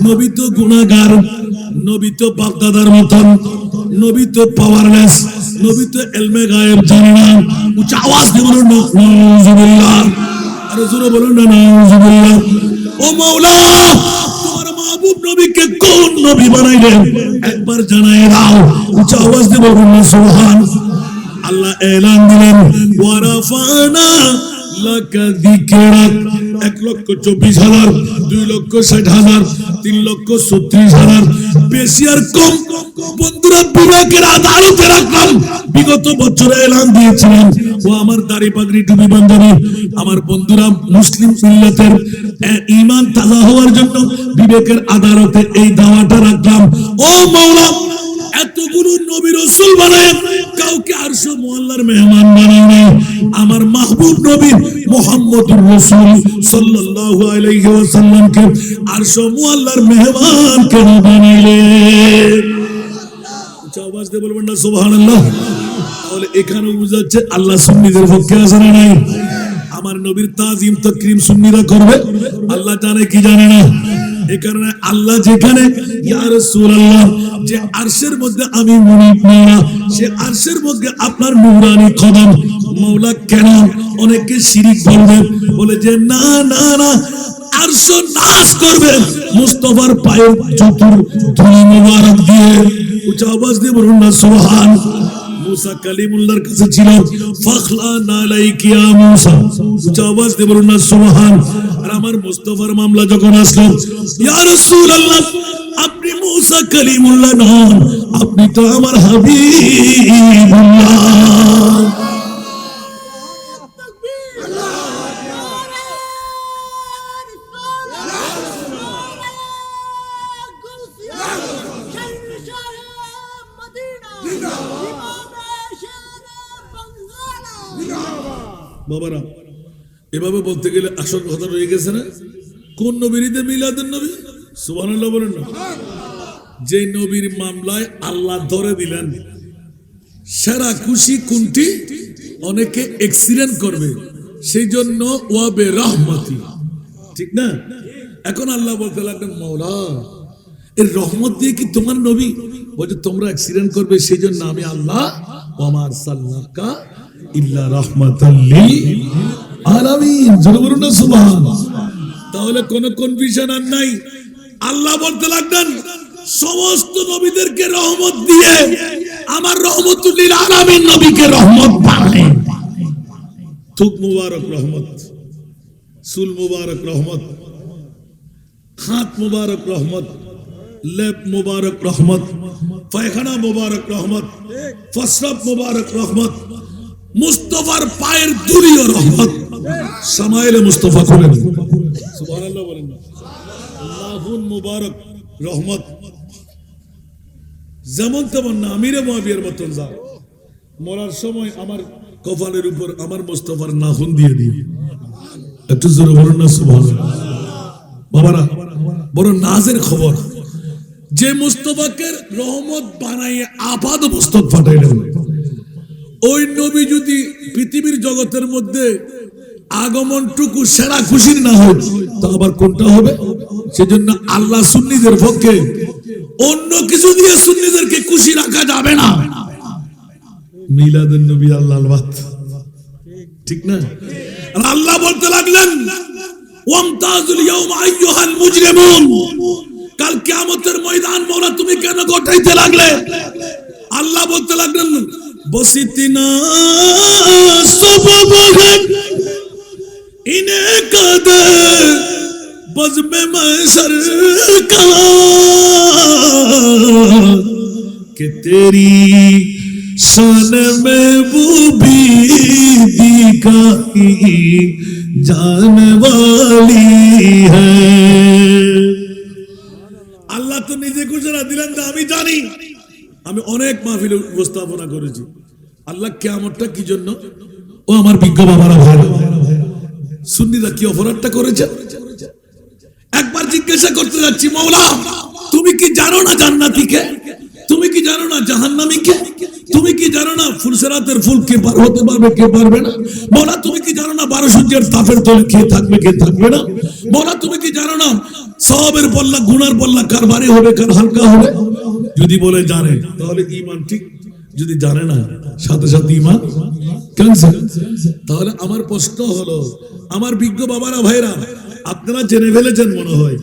নবী তো গুনাহগার, নবী তো বাপদাদার মতন, নবী তো পাওয়ারলেস, নবী তো ইলমে গায়েব জানে না। উচ্চ আওয়াজ দিয়ে বলুন নাউযুবিল্লাহ। আর জোরে বলুন না নাউযুবিল্লাহ। ও মাওলা, তোমার মাহবুব নবীকে কোন নবী বানাইলেন একবার জানাই দাও। উচ্চ আওয়াজ দিয়ে বলুন না সুবহান। আল্লাহ এলান দিলেন, ওয়া রাফানা লাকা যিকরাক 1,24,000 2,60,000 3,36,000 বেশি আর কম বন্ধুরা বিবেকের আদালতে রাখলাম বিগত বছরে এলান দিয়েছিলাম ও আমার দাড়ি পাগড়ি টুপি বান্ধবী আমার বন্ধুরা মুসলিম উম্মতের ঈমান তাজা হওয়ার জন্য বিবেকের আদালতে এই দাওয়াটা রাখলাম ও মাওলা এতগুলো নবী রাসূল বানায় কাউকে আরশ মুআল্লার মেহমান বানায় নাই আমার মাহবুব নবী মুহাম্মদুর রাসূল সাল্লাল্লাহু আলাইহি ওয়াসাল্লামকে আরশ মুআল্লার মেহমান কেন বানাইলেন আওয়াজ দিয়ে বলবেন না সুবহানাল্লাহ তাহলে এখানেও বোঝা যাচ্ছে আল্লাহ সুন্নিদের পক্ষে আছে না নাই আমার নবীর তাজিম তাকরীম সুন্নিরা করবে আল্লাহ জানে কি জানে না এই কারণে আল্লাহ যেখানে ইয়া রাসূলুল্লাহ যে আরশের মধ্যে আমি মুনিব না সে আরশের মধ্যে আপনার নূরানি কদম মাওলা কেন অনেকে শিরিক বলবে বলে যে না না না আরশ নাশ করবে মুস্তাফার পায়ের জুতোর ধুলি মোবারক দিয়ে উচ্চ আওয়াজ দিয়ে বলুন না সুবহান মুসা কালিমুল্লাহর কাছে ছিল ফাখলা নালাইকি ইয়া মুসা উচ্চ আওয়াজ দিয়ে বলুন না সুবহান আর আমার মুস্তাফার মামলা যখন আসলো ইয়া রাসূলুল্লাহ আপনি মুসা কালিমুল্লাহ নন আপনি তো আমার হাবিবুল্লাহ বাবারা এভাবে বলতে গেলে আসল কথা রয়ে গেছে না কোন নবীর ঈদে মিলাদুন নবী সুবহানাল্লাহ বলেন না যে নবীর মামলায় আল্লাহ ধরে দিলেন সারা খুশি কোনটি অনেকে অ্যাক্সিডেন্ট করবে সেই জন্য ওয়াবে রহমতি ঠিক না এখন আল্লাহ বলতে লাগলেন মাওলা এর রহমত দিয়ে কি তোমার নবী বলে তোমরা অ্যাক্সিডেন্ট করবে সেই জন্য আমি আল্লাহ ওয়া আরসালনাকা ইল্লা রাহমাতাল লিল আলামিন জোরে বলুন না সুবহানাল্লাহ তাহলে কোনো কনফিউশন আর নাই আল্লাহ বলতে লাগলেন সমস্ত নবীদেরকে রহমত দিয়ে আমার রহমতুল লিল আলামিন নবীকে রহমত বানায় থুক মুবারক রহমত সুল মুবারক রহমত হাত মুবারক রহমত লেপ মুবারক রহমত পায়খানা মুবারক রহমত ফসরাব মুবারক রহমত মুস্তাফার পায়ের ধুলিও রহমত সামাইলে মুস্তাফা করেন সুবহানাল্লাহ বলেন না আল্লাহুল মুবারক রহমত যেমন তেমন না আমিরে মুআবিয়ার মতন যা মরার সময় আমার কপালের উপর আমার মুস্তাফার নাখুন দিয়ে দিই একটু জোরে বলুন না সুবহানাল্লাহ বাবারা বড় নাজের খবর যে মুস্তাফাকে রহমত বানাইয়ে আপাদ মস্তক ফাটাইলেন ওই নবী যদি পৃথিবীর জগতের মধ্যে আগমনটুকু সেরা খুশির না হয় তো আবার কোনটা হবে সেজন্য আল্লাহ সুন্নিদের পক্ষে অন্য কিছু দিয়ে সুন্নিদেরকে খুশি রাখা যাবে না মিলাদুন নবী আল্লাহর বাত ঠিক না আর আল্লাহ বলতে লাগলেন ওয়ামতাজুল ইয়াউমা আইয়ুহাল মুজরিমুন কাল কিয়ামতের ময়দান মাওলা তুমি কেন গোটাইতে লাগলে আল্লাহ বলতে লাগলেন বসিতিনা সববহন ইনে কদে বজমে মাশর কা কে তেরি শান महबूबी दिखाई जाने वाली है আল্লাহ তো নিজে ঘোষণা দিলেন যে আমি জানি আমি অনেক মাহফিলে উপস্থাপনা করেছি আল্লাহ কিয়ামতটা কি জন্য ও আমার বিজ্ঞ বাবারা ভাইরা সুন্নিরা কি অপরাধটা করেছে একবার জিজ্ঞাসা করতে যাচ্ছি মাওলা তুমি কি জানো না জান্নাতীকে তুমি কি জানো না জাহান্নামীকে তুমি কি জানো না ফুলসেরাতের ফুল কে পার হতে পারবে কে পারবে না মাওলা তুমি কি জানো না 12 সূর্যের তাপের তলে কে থাকবে কে থাকবে না মাওলা তুমি কি জানো না সওয়াবের পাল্লা গুনার পাল্লা কার ভারী হবে কার হালকা হবে যদি বলে জানে তাহলে ঈমান ঠিক যদি জানে না সাথে সাথে ঈমান ক্যান্সেল তাহলে আমার প্রশ্ন হলো আমার বিজ্ঞ বাবারা ভাইরা আপনারা জেনে ফেলেছেন মনে হয়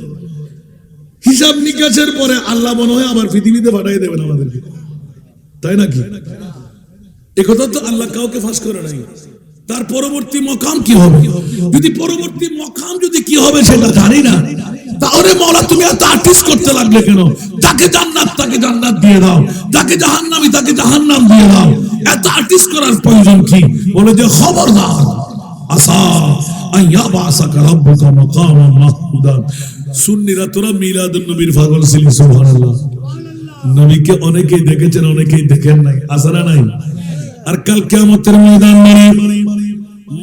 হিসাব নিকাশের পরে আল্লাহ মনে হয় আবার পৃথিবীতে পাঠিয়ে দেবেন আমাদেরকে তাই নাকি একথা তো আল্লাহ কাউকে ফাঁস করে নাই তার পরবর্তী মকাম কি হবে? যদি পরবর্তী মকাম যদি কি হবে সেটা জানি না, তাহলে মওলা তুমি এত আর্টিস্ট করতে লাগলে কেন? যাকে জান্নাত তাকে জান্নাত দিয়ে দাও, যাকে জাহান্নামী তাকে জাহান্নাম দিয়ে দাও, এত আর্টিস্ট করার প্রয়োজন কি? বলে যে খবরদার, আসা আইয়াবাসাকা রাব্বুকা মাকামান মাহমুদা। সুন্নিরা তোরা মিলাদুন নবীর পাগল ছিলি, সুবহানাল্লাহ। নবীকে অনেকেই দেখেছেন, অনেকেই দেখেন নাই, আসরা নাই। আর কাল কিয়ামতের ময়দানে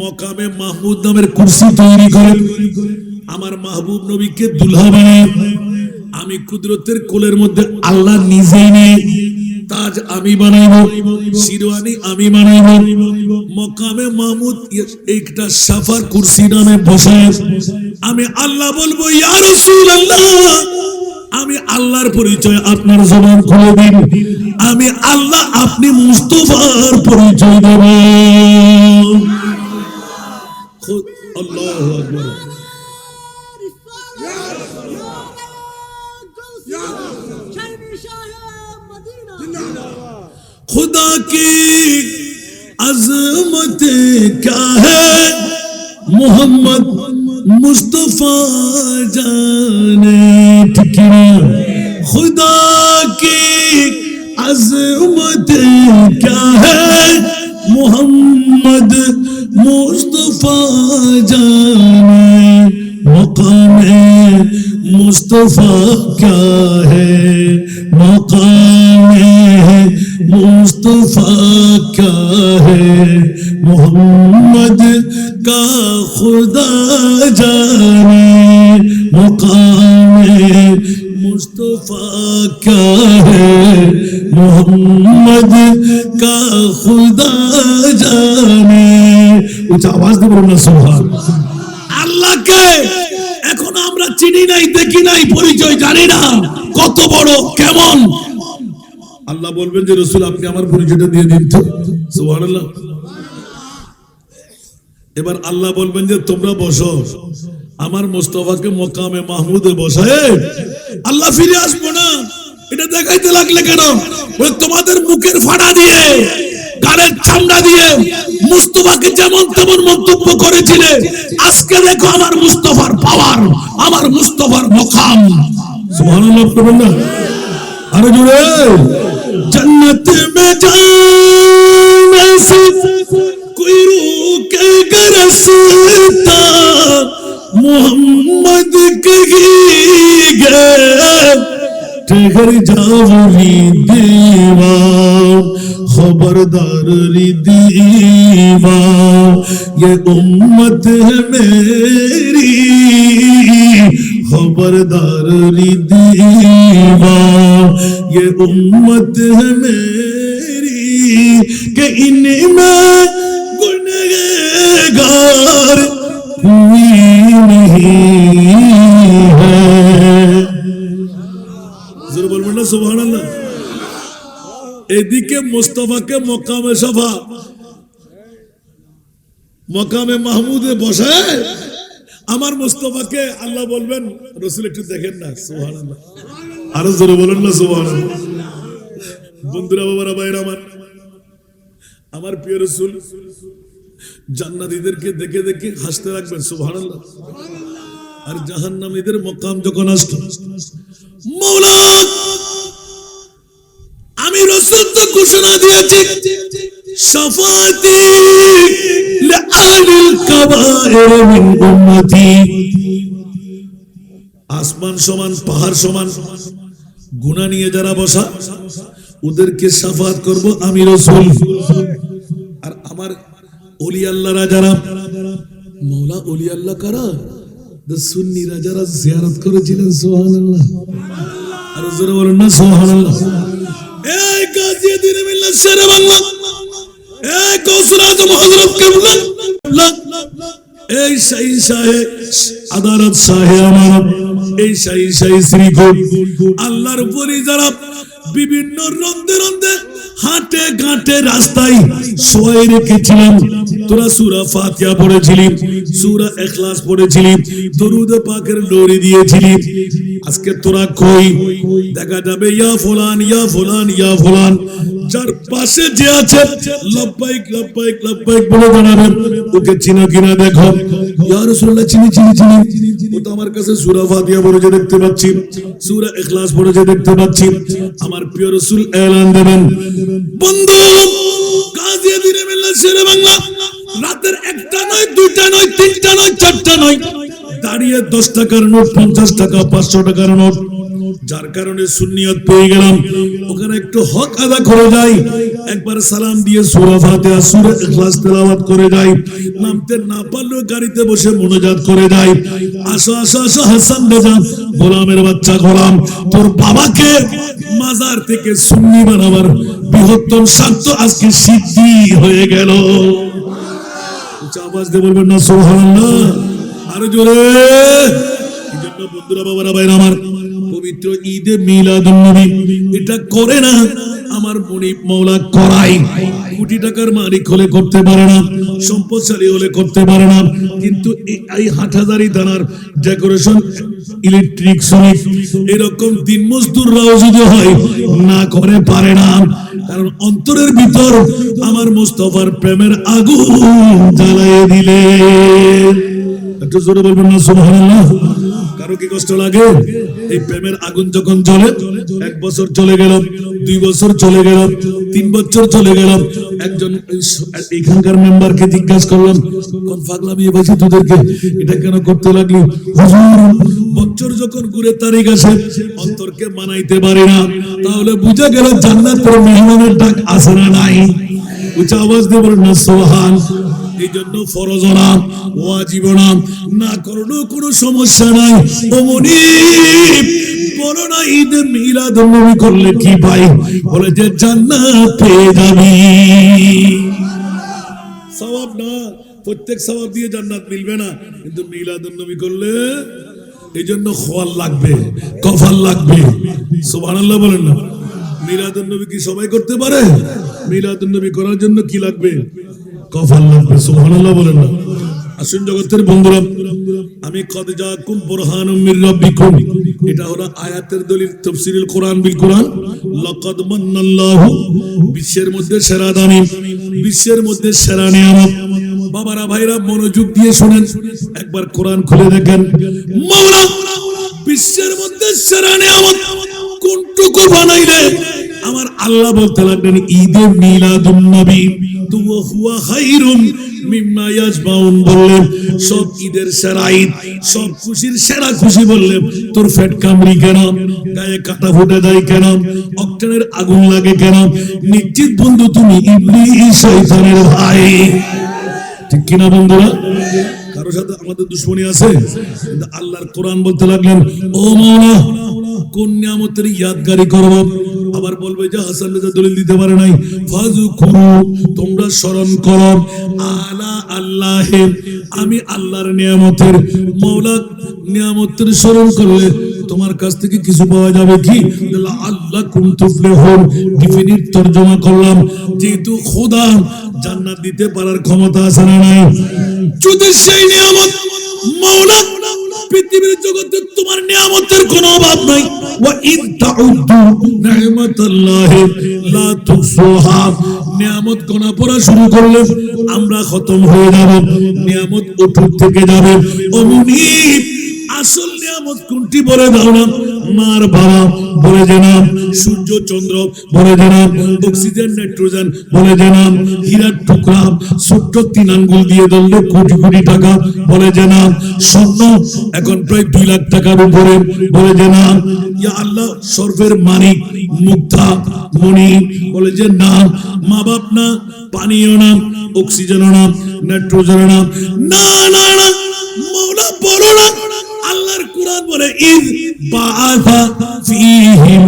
মকামে মাহমুদ নামের কুরসি তৈরি করে আমার মাহবুব নবীকে দুলহা বানিয়ে আমি কুদরতের কোলের মধ্যে আল্লাহ নিজেই নিয়ে তাজ আমি বানাইব, শিরওয়ানি আমি বানাইব। মকামে মাহমুদ একটা সাফার কুরসি নামে বসে আমি আল্লাহ বলবো, ইয়া রাসূলুল্লাহ, আমি আল্লাহর পরিচয় আপনার জবান খুলে দিন, আমি আল্লাহ, আপনি মুস্তাফার পরিচয় দেবেন। আল্লাহু আকবার। खुदा की अजमत क्या है, मोहम्मद मुस्तफा जाने ठिकरा। खुदा की अजमत क्या है, मोहम्मद मुस्तफा जाने। मकाम मुस्तफा क्या है, मकाम मुस्तफा क्या है, मोहम्मद का खुदा जाने। मकाम मुस्तफा क्या है, मोहम्मद का खुदा जाने। উচ্চ আওয়াজ দিয়ে বলুন না সুবহান। আল্লাহকে এখন আমরা চিনি নাই, দেখি নাই, পরিচয় জানি না কত বড় কেমন। আল্লাহ বলবেন যে রাসূল আপনি আমার পরিচয়টা দিয়ে দিন তো, সুবহানাল্লাহ। এবার আল্লাহ বলবেন যে তোমরা বসো, আমার মুস্তাফাকে মকামে মাহমুদে বসায় আল্লাহ ফিরে আসবো না। এটা দেখাইতে লাগলে কেন? ওই তোমাদের মুখের ফাড়া দিয়ে, গালের চামড়া দিয়ে মুস্তাফাকে যেমন তেমন মন্তব্য করেছিলে, আজকে দেখো আমার মুস্তাফার পাওয়ার, আমার মুস্তাফার মকাম। সুবহানাল্লাহ বলবেন না আরে জোরে। जन्नत में जाने से कोई रोकेगा रास्ता, मोहम्मद कहेगा ठहर जाओ रे दीवार, खबरदार रे दीवार, ये उम्मत है मेरी, खबरदार रे दीवार, ये उम्मत है मेरी, कि इनमें गुनहगार कोई नहीं है। जरूर बोलবেন না সুবহানাল্লাহ। এদিকে মুস্তাফাকে মকামে সাফা, মকামে মাহমুদে বসায় আমার মুস্তাফাকে আল্লাহ বলবেন রাসূল একটু দেখেন না, সুবহানাল্লাহ। আরো জোরে বলেন না সুবহানাল্লাহ। বন্ধুরা, বাবারা, ভাইরা আমার প্রিয় রাসূল জান্নাতীদেরকে দেখে দেখে হাসতে রাখবেন, সুবহানাল্লাহ। আর জাহান্নামীদের মকাম যখন আসবে, মওলা আমি রাসূল তো ঘোষণা দিয়েছি, শাফাআতি লিআলিল কাবায়ের মিন উম্মতি। আসমান সমান, পাহাড় সমান গুনাহ নিয়ে যারা বসা, ওদেরকে শাফাআত করব আমি রাসূল। আর আমার ওলি আল্লাহরা যারা, মওলা ওলি আল্লাহ কারা? সুন্নিরা যারা জিয়ারত করেছিলেন, সুবহানাল্লাহ। আর জোরে বলেন না সুবহানাল্লাহ। এই গাজীউদ্দিন মিল্লাত শেরে বাংলা, এই কৌসর আজম হযরত কিবলা, এই শাহী শাহে আদালত শাহে আমার, এই শাহী শাহী শ্রীকোট আল্লাহর উপরে যারা বিভিন্ন রন্দে রন্দে হাটে ঘাটে রাস্তায় শোয়ে রেখেছিলেন। তোরা সূরা ফাতিহা পড়েছিলি, সূরা ইখলাস পড়েছিলি, দরুদ পাকের দৌড়ি দিয়েছিলি, আজকে তোরা কই? দেখা যাবে ইয়া ফুলান ইয়া ফুলান ইয়া ফুলান, যার পাশে যে আছে লব্বাইক লব্বাইক লব্বাইক বলে দাঁড়াবে, ওকে চিনো কিনা দেখো। ইয়া রাসূলুল্লাহ চিনি চিনি চিনি, ও তো আমার কাছে সূরা ফাতিহা পড়ে দেখতে পাচ্ছি, সূরা ইখলাস পড়ে দেখতে পাচ্ছি। আমার প্রিয় রাসূল এলান দেবেন, বন্ধু গাজী দিনে মিল্লাত শেরে বাংলা, রাতের একটা নয় দুইটা নয় তিনটা নয় চারটা নয়, দাঁড়িয়ে 10 টাকার নোট 50 টাকা 500 টাকার নোট, যার কারণে সুন্নিয়ত পেয়ে গেলাম। ওখানে একটু হক আদা করে যাই, একবার সালাম দিয়ে সূরা ফাতিহা সূরা ইখলাস তেলাওয়াত করে যাই, নামতে না পারলেও গাড়িতে বসে মুনাজাত করে যাই। আসো আসো আসো হাসান বেজান, গোলামের বাচ্চা গোলাম, তোর বাবাকে মাজার থেকে সুন্নি বানাবার বৃহত্তম স্বার্থ আজকে সিদ্ধি হয়ে গেল। আওয়াজ দিয়ে বলবেন না সুবহানাল্লাহ, আরো জোরে। এই জন্য বন্ধুরা বাবারা ভাইরা আমার, পবিত্র ঈদে মিলাদুন নবী এটা করে না আমার মনিব মাওলা করাই। কোটি টাকার মালিক হলে করতে পারে না, সম্পদশালী হলে করতে পারে না, কিন্তু এই হাটহাজারি দানার ডেকোরেশন ইলেকট্রিক শ্রমিক এরকম দিন মজদুররাও যদি হয় না করে পারে না, কারণ অন্তরের ভিতর আমার মুস্তাফার প্রেমের আগুন জ্বালিয়ে দিলে। একটু জোরে বলবেন না সুবহানাল্লাহ। কারো কি কষ্ট লাগে? এই প্রেমের আগুন যখন জ্বলে, 1 বছর চলে গেল, 2 বছর চলে গেল, 3 বছর চলে গেল, একজন এখানকার মেম্বারকে জিজ্ঞাসা করলাম, কোন পাগলামি বলছি তোদেরকে, এটা কেন করতে লাগলি? হুজুর বছর যখন ঘুরে তারিখ আসে অন্তরকে মানাইতে পারি না, তাহলে বুঝা গেল জান্নাতের মেহমানের ডাক আসে না নাই। উচ্চ আওয়াজ দিয়ে বলেন না সুবহান। এই জন্য ফরজ না ওয়াজিব না করলেও কোনো সমস্যা নাই। ও মনিব বলো না ঈদে মিলাদুন নবী করলে কি পাই? বলে যে জান্নাত পেয়ে যাবি। সওয়াব না, প্রত্যেক সওয়াব দিয়ে জান্নাত মিলবে না, কিন্তু মিলাদুন নবী করলে এই জন্য খোয়াল লাগবে, কফাল লাগবে। সুবহানাল্লাহ বলেন না। মিলাদুন নবী কি সবাই করতে পারে? মিলাদুন নবী করার জন্য কি লাগবে? কফাল লাগবে। সুবহানাল্লাহ বলেন না। আসুন জগতের বন্ধুরা, আমি কদ জাকুম বুরহানুম মির রাব্বিকুম, এটা হলো আয়াতের দলিল, তাফসীরুল কোরআন বিল কোরআন। লাকাদ মান্নাল্লাহু, বিশ্বের মধ্যে সেরা দানি, বিশ্বের মধ্যে সেরা নিয়ামত। বাবারা ভাইরা মনোযোগ দিয়ে শুনেন, একবার কোরআন খুলে দেখেন, মাওলা বিশ্বের মধ্যে সেরা নিয়ামত কোনটুকু বানাইলে? আমার আল্লাহ বলতে লাগলেন ঈদে মিলাদুন নবী তো হুয়া খায়রুম মিম্মা ইয়াজমাউন, বললেন সব ঈদের সেরা ঈদ, সব খুশির সেরা খুশি। বললেন তোর ফেট কামড়ি কেন, গায়ে কাটা ফুটে যায় কেন, অক্টেনের আগুন লাগে কেন? নিশ্চিত বন্ধু তুমি ইবলিস শয়তানের ভাই। ঠিক কিনা বন্ধুরা? কারো সাথে আমাদের দুশ্মনী আছে, কিন্তু আল্লাহর কোরআন বলতে লাগলেন ও মাওলা কোন নিয়ামতের ইয়াদগারি করব? আবার বলবে যে হাসান রাজা দলিল দিতে পারে নাই, ফাযকুরু তোমরা স্মরণ করো আলা আল্লাহে, আমি আল্লাহর নিয়ামতের, মাওলা নিয়ামতের স্মরণ করলে তোমার কাছ থেকে কিছু পাওয়া যাবে কি? আল্লাহ কুনতুফলিহুন, ডিফিনিট তরজমা করলাম, যেহেতু খোদা জান্নাত দিতে পারার ক্ষমতা আছে না নাই? যদি সেই নিয়ামত মাওলা পৃথিবীর জগতে তোমার নিয়ামতের কোনো অভাব নাই, ওয়া ইন তাউদ্দু নি'মাতাল্লাহি লা তুহসুহা, নিয়ামত গোনা পড়া শুরু করলে আমরা খতম হয়ে যাব, নিয়ামত অটুট থেকে যাবে। ও মুনিব আসল নিয়ামত কোনটি বলে দাও না? মার বাবা বলে যে নাম, সূর্য চন্দ্র বলে যে নাম, অক্সিজেন নাইট্রোজেন বলে যে নাম, হীরার টুকরা ছোট্ট 3 আঙ্গুল দিয়ে ধরলে কোটি কোটি টাকা বলে যে নাম, স্বর্ণ এখন প্রায় 2 লাখ টাকার উপরে বলে যে নাম, ইয়া আল্লাহ সর্বের মানিক মুক্তা মণি বলে যে নাম, মা বাপ না, পানিও না, অক্সিজেনও না, নাইট্রোজেনও না, না না না মাওলা বলো না। আল্লাহর কোরআন বলে ইয বাআসা ফীহিম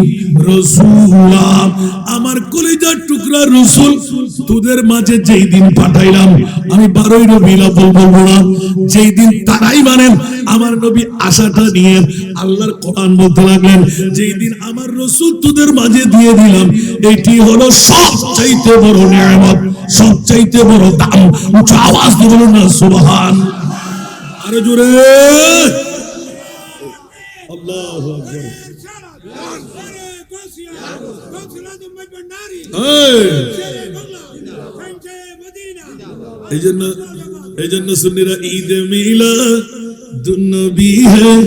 রাসূলা, আমার কলিজার টুকরা রাসূল তোদের মাঝে যেই দিন পাঠাইলাম, আমি 12ই রবিউল আউয়াল বলবো না, যেই দিন তারাই মানেন আমার নবী আশাটা নিয়ে আল্লাহর কোরআন বলতে লাগলেন, যেই দিন আমার রাসূল তোদের মাঝে দিয়ে দিলাম, এটি হলো সবচাইতে বড় নিয়ামত, সবচাইতে বড় দাম। উচ্চ আওয়াজ দিয়ে বলুন না সুবহান। আরে জোরে আল্লাহু আকবার। এই জন্য সুন্নিরা ঈদ মিলাদুন্নবী হ্যায়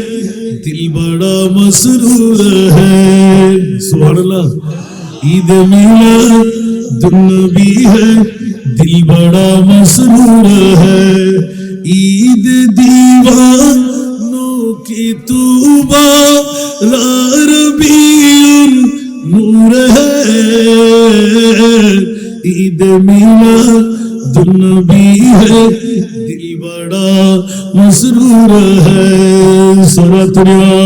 দিল বড়া মসরুর হ্যায়, সুবহানাল্লাহ। ঈদ মিলাদুন্নবী হ্যায় दिल बड़ा मसरूर है, ईद दीवानों की तूबा रबीउन नूर है, ईद मिलादुन्नबी है दिल बड़ा मसरूर है। सरातुरिया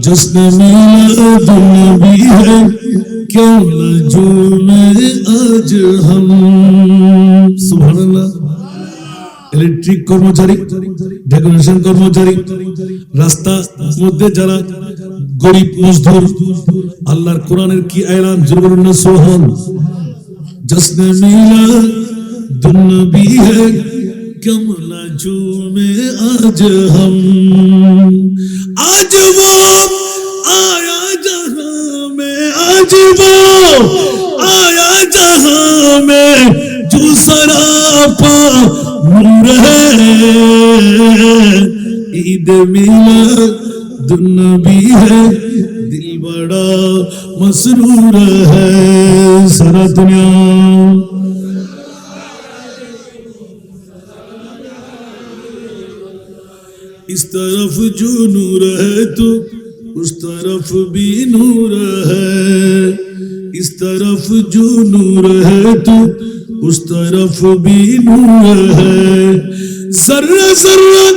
जश्न मिलादुन्नबी है क्यों न झूमे आज हम, सुबहानाल्लाह। ইলেকট্রিক কর্মচারী, ডেকোরেশন কর্মচারী, রাস্তা মধ্যে যারা গরিব মজদুর, আল্লাহর কোরআনের কি এলান, জোরে বলুন না সুবহান। জশ্ন মিলাদুন্নবী है क्यों न झूमे आज हम, आज वो आया जहां में, आज वो आया जहां में जो सरापा नूर है, ईद मिलादुन्नबी है दिल बड़ा मसरूर है। सारा दुनिया इस तरफ जो नूर है तो उस तरफ भी नूर है, इस तरफ जो नूर है तो उस तरफ भी नूर है, जर्रा जर्रा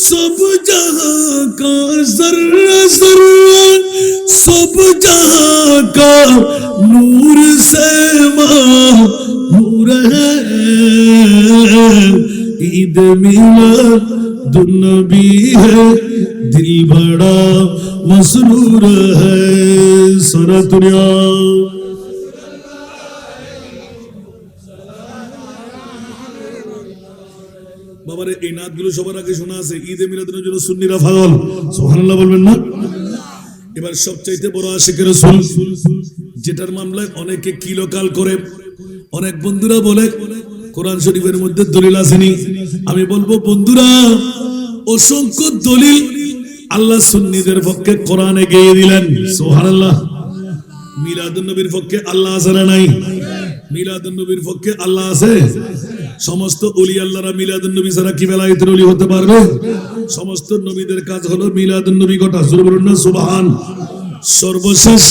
सब जहां का, जर्रा जर्रा सब जहां का नूर से नूर है, ईद मिलादुन्नबी है दिल बड़ा मसरूर है। सरातुरिया বাবারে এই নাতগুলো সবার আগে শোনা আছে, ঈদে মিলাদের জন্য সুন্নিরা পাগল, সুবহানাল্লাহ বলবেন না? এবার সবচাইতে বড় আশিকের রাসূল, যেটার মামলায় অনেকে কিলোকাল করে, অনেক বন্ধুরা বলে কোরআন শরীফের মধ্যে দলিল আসেনি। আমি বলবো বন্ধুরা, অসংখ্য দলিল আল্লাহ সুন্নিদের পক্ষে কোরআনে গিয়ে দিলেন, সুবহানাল্লাহ। মিলাদুন নবীর পক্ষে আল্লাহ আছে না নাই? মিলাদুন নবীর পক্ষে আল্লাহ আছে। সমস্ত ওলি আল্লাহরা মিলাদুন নবী ছাড়া কি বেলায়েতের ওলি হতে পারবে? সমস্ত নবীদের কাজ হলো মিলাদুন নবী ঘটা, জোরে বলুন না সুবহান। সর্বশেষ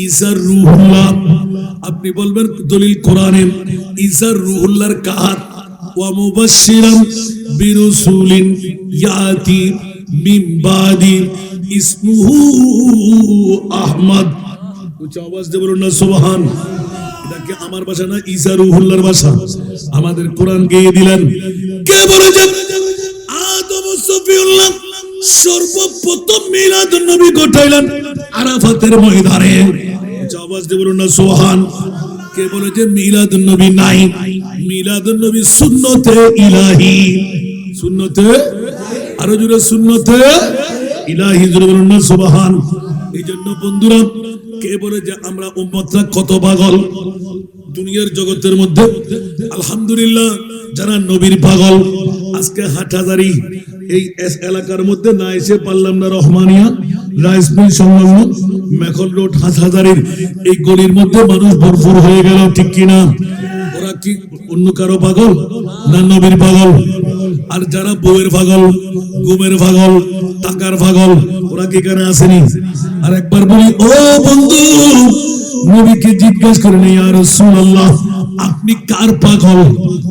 ঈসা রূহুল্লাহ, আপনি বলবেন দলিল কোরআনে ঈসা রূহুল্লাহর কাজ, ওয়া মুবাশশিরান বিরাসূলিন ইয়াতি মিন বাদি ইসমুহু আহমদ। উচ্চ আওয়াজ দিয়ে বলুন না সুবহান। এটা কি আমার ভাষা না ঈসা রূহুল্লাহর ভাষা? আমাদের কোরআন গিয়ে দিলেন। কে বলেছেন? আদম সফিউল্লাহ সর্বপ্রথম মিলাদুন নবী ঘটাইলেন আরাফাতের ময়দানে। উচ্চ আওয়াজ দিয়ে বলুন না সুবহান। কে বলেছে মিলাদুন নবী নাই? মিলাদুন নবী সুন্নতে ইলাহি, সুন্নতে, আরো জোরে সুন্নতে ইলাহি, জোরে বলুন না সুবহান। এই জন্য বন্ধুরা, কে বলে যে আমরা উম্মতরা কত পাগল দুনিয়ার জগতের মধ্যে, আলহামদুলিল্লাহ যারা নবীর পাগল, আজকে হাটহাজারি এই এলাকার মধ্যে না এসে পারলাম না, রহমানিয়া রাইস মিল সংলগ্ন মেখল রোড হাটহাজারির এই গলির মধ্যে মানুষ ভরপুর হয়ে গেল, ঠিক কিনা? ওরা কি অন্য কারো পাগল না নবীর পাগল? আর যারা বউয়ের পাগল, গুমের পাগল, টাকার পাগল, ওরা কি কানে আসেনি? আর একবার বলি, ও বন্ধু, নবীকে জিজ্ঞাসা করেন ইয়া রাসূলুল্লাহ আপনি কার পাগল?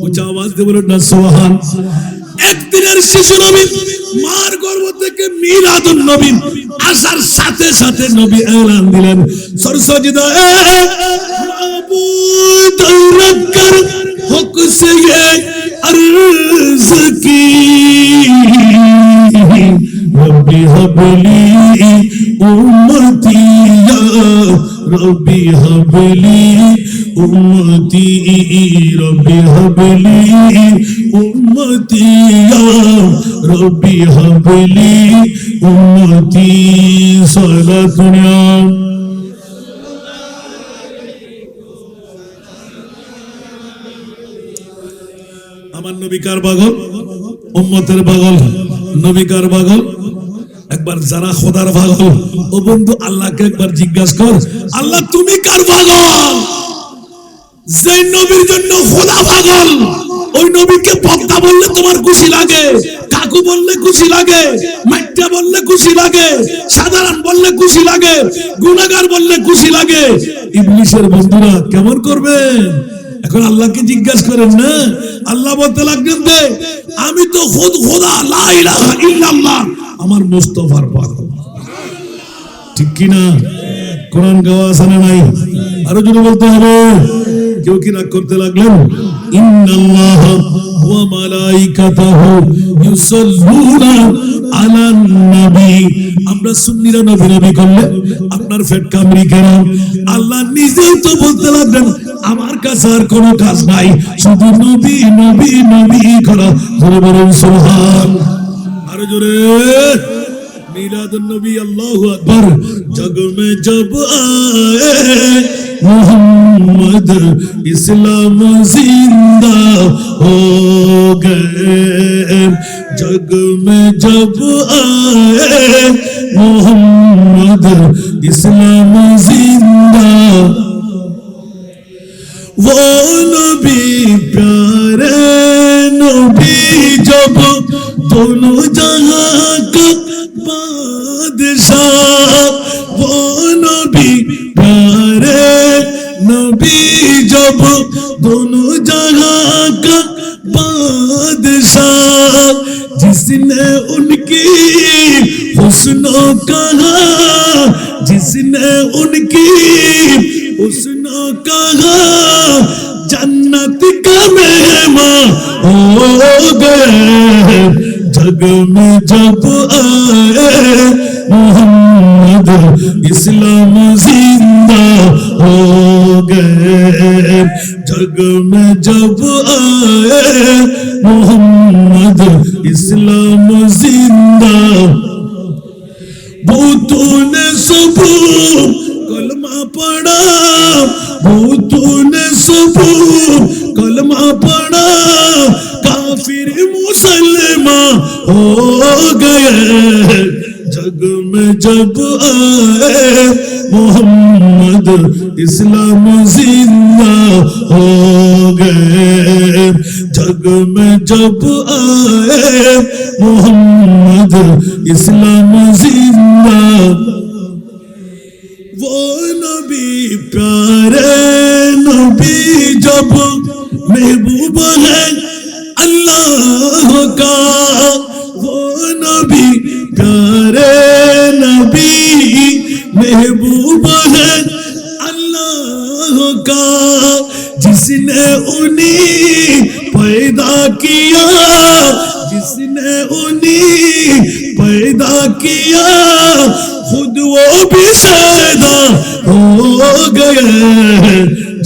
উচ্চ আওয়াজ দিয়ে বলুন না সুবহান। একদিনের শিশু নবী মার গর্ভ থেকে মিলাদুন নবী আসার সাথে সাথে নবী এলান দিলেন, সরসজিদা এ মাবুদ রব্বর হক সে अर्ज की रब्बी हबली उम्मती या রব্বি হাবলি উম্মতি রব্বি হাবলি উম্মতি রব্বি হাবলি উম্মতি সালাতুন আমার নবী কার পাগল উম্মতের পাগল নবী কার পাগল একবার যারা খোদার পাগল ও বন্ধু আল্লাহকে একবার জিজ্ঞাসা কর আল্লাহ তুমি কার পাগল যে নবীর জন্য খোদা পাগল ওই নবীকে পদ্মা বললে তোমার খুশি লাগে কাকু বললে খুশি লাগে মাইটা বললে খুশি লাগে সাধারণ বললে খুশি লাগে গুনাহগার বললে খুশি লাগে ইবলিসের বন্ধুরা কেমন করবেন এখন আল্লাহকে জিজ্ঞাসা করেন না আল্লাহ বলতে লাগলেন যে আমি তো খুদ খোদা লা ইলাহা ইল্লাল্লাহ আমার মুস্তাফার পাগল ঠিক কি না কোরআন গাওয়া আছে না নাই আরো জোরে বলতে হবে কেউ কি রাগ করতে লাগলেন ইন্নাল্লাহ ওয়া মালাইকাতাহু ইউসাল্লুনা আলান নবী আমরা সুন্নিরা নবী নবী করলে আপনার ফেট কামড়ি কেন আল্লাহ নিজেই তো বলতে লাগলেন আমার কাছে আর কোনো কাজ নাই শুধু নবী নবী নবী করা জোরে বলুন সুবহান আরো জোরে মিলাদুন নবী আল্লাহু আকবার জগ মে জব আয়ে मोहम्मद इस्लाम जिंदा हो गए जग में जब आए मोहम्मद इस्लाम जिंदा वो नबी प्यारे नबी जब दोनों जहां का बादशाह वो नबी प्यारे नबी जब दोनों जहां का बादशाह जिसने उनकी हुस्नों कहा जिसने उनकी हुस्नों कहा जन्नत का मेहमान हो गए जग में जब आए मोहम्मद इस्लाम जिंदा हो गए जग में जब आए मोहम्मद इस्लाम जिंदा भूतों ने सब कलमा पढ़ा भूतों ने सब कलमा पढ़ा काफिर मुसलमान हो गए जग में जब आए मोहम्मद इस्लाम जिंदा हो गए जग में जब आए मोहम्मद इस्लाम जिंदा वो नबी प्यारे नबी जब महबूब है अल्लाह का वो नबी प्यारे नबी महबूब है अल्लाह का जिसने उन्हीं पैदा किया जिसने उन्हीं पैदा किया खुद वो भी पैदा हो गए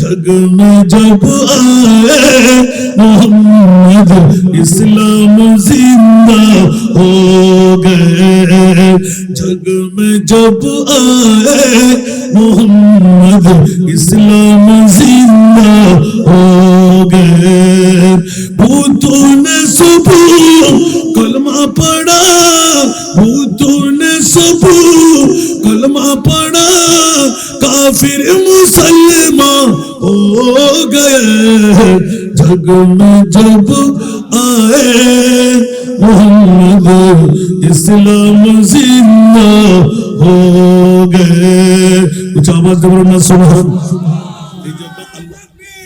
जग में जब आए मोहम्मद इस्लाम जिंदा हो गए जग में जब आए मोहम्मद इस्लाम जिंदा हो गए भूतों ने सब कलमा पढ़ा भूतों ने सब कलमा पढ़ा काफिर मुसलमान हो गए जग में जब आए मोहम्मद इस्लाम जिंदा हो गए कुछ आवाज दे बोलो ना सुभान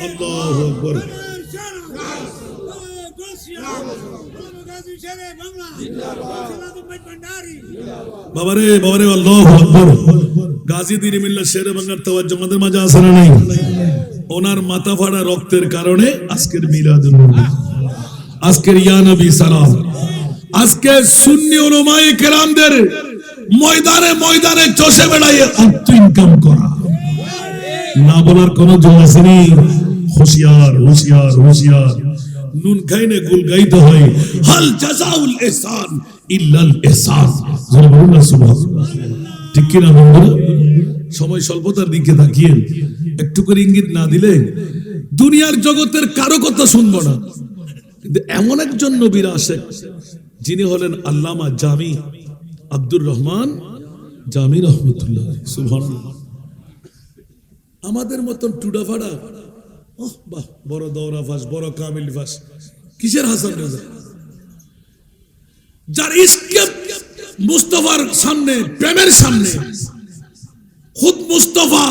अल्लाहु अकबर বাবারে বাবারে আল্লাহু আকবার গাজী দিনী মিল্লা শেরে বাংলার তাওয়াজ্জুহ আমাদের মাঝে আছে না নাই ওনার মাথা ফাড়া রক্তের কারণে আজকের মিলাদুন নবী আজকের ইয়া নবী সালাম আজকে সুন্নি উলামায়ে কেরামদের ময়দানে ময়দানে চষে বেড়ায় অর্থ ইনকাম করা না বলার কোন জোর আসেনি। হুঁশিয়ার হুঁশিয়ার হুঁশিয়ার, নুন খাইনে গুল গাইতে হয়। হাল জাযাউল ইহসান ইল্লাল ইহসান। জোরে বলুন না সুবহানাল্লাহ। ঠিক কি না বন্ধুরা? সময় স্বল্পতার দিকে তাকিয়ে একটু করে ইঙ্গিত না দিলে দুনিয়ার জগতের কারো কথা শুনবো না। কিন্তু এমন একজন নবীর আশেক যিনি হলেন আল্লামা জামি আব্দুর রহমান জামি রহমতুল্লাহ। সুবহানাল্লাহ। আমাদের মতন টুডাফাড়া, বাহ, বড় দৌরা ফাঁস, বড় কামিল ফাঁস, কিসের হাসান রেজা? যার ইশকে মুস্তাফার সামনে, প্রেমের সামনে খুদ মুস্তাফা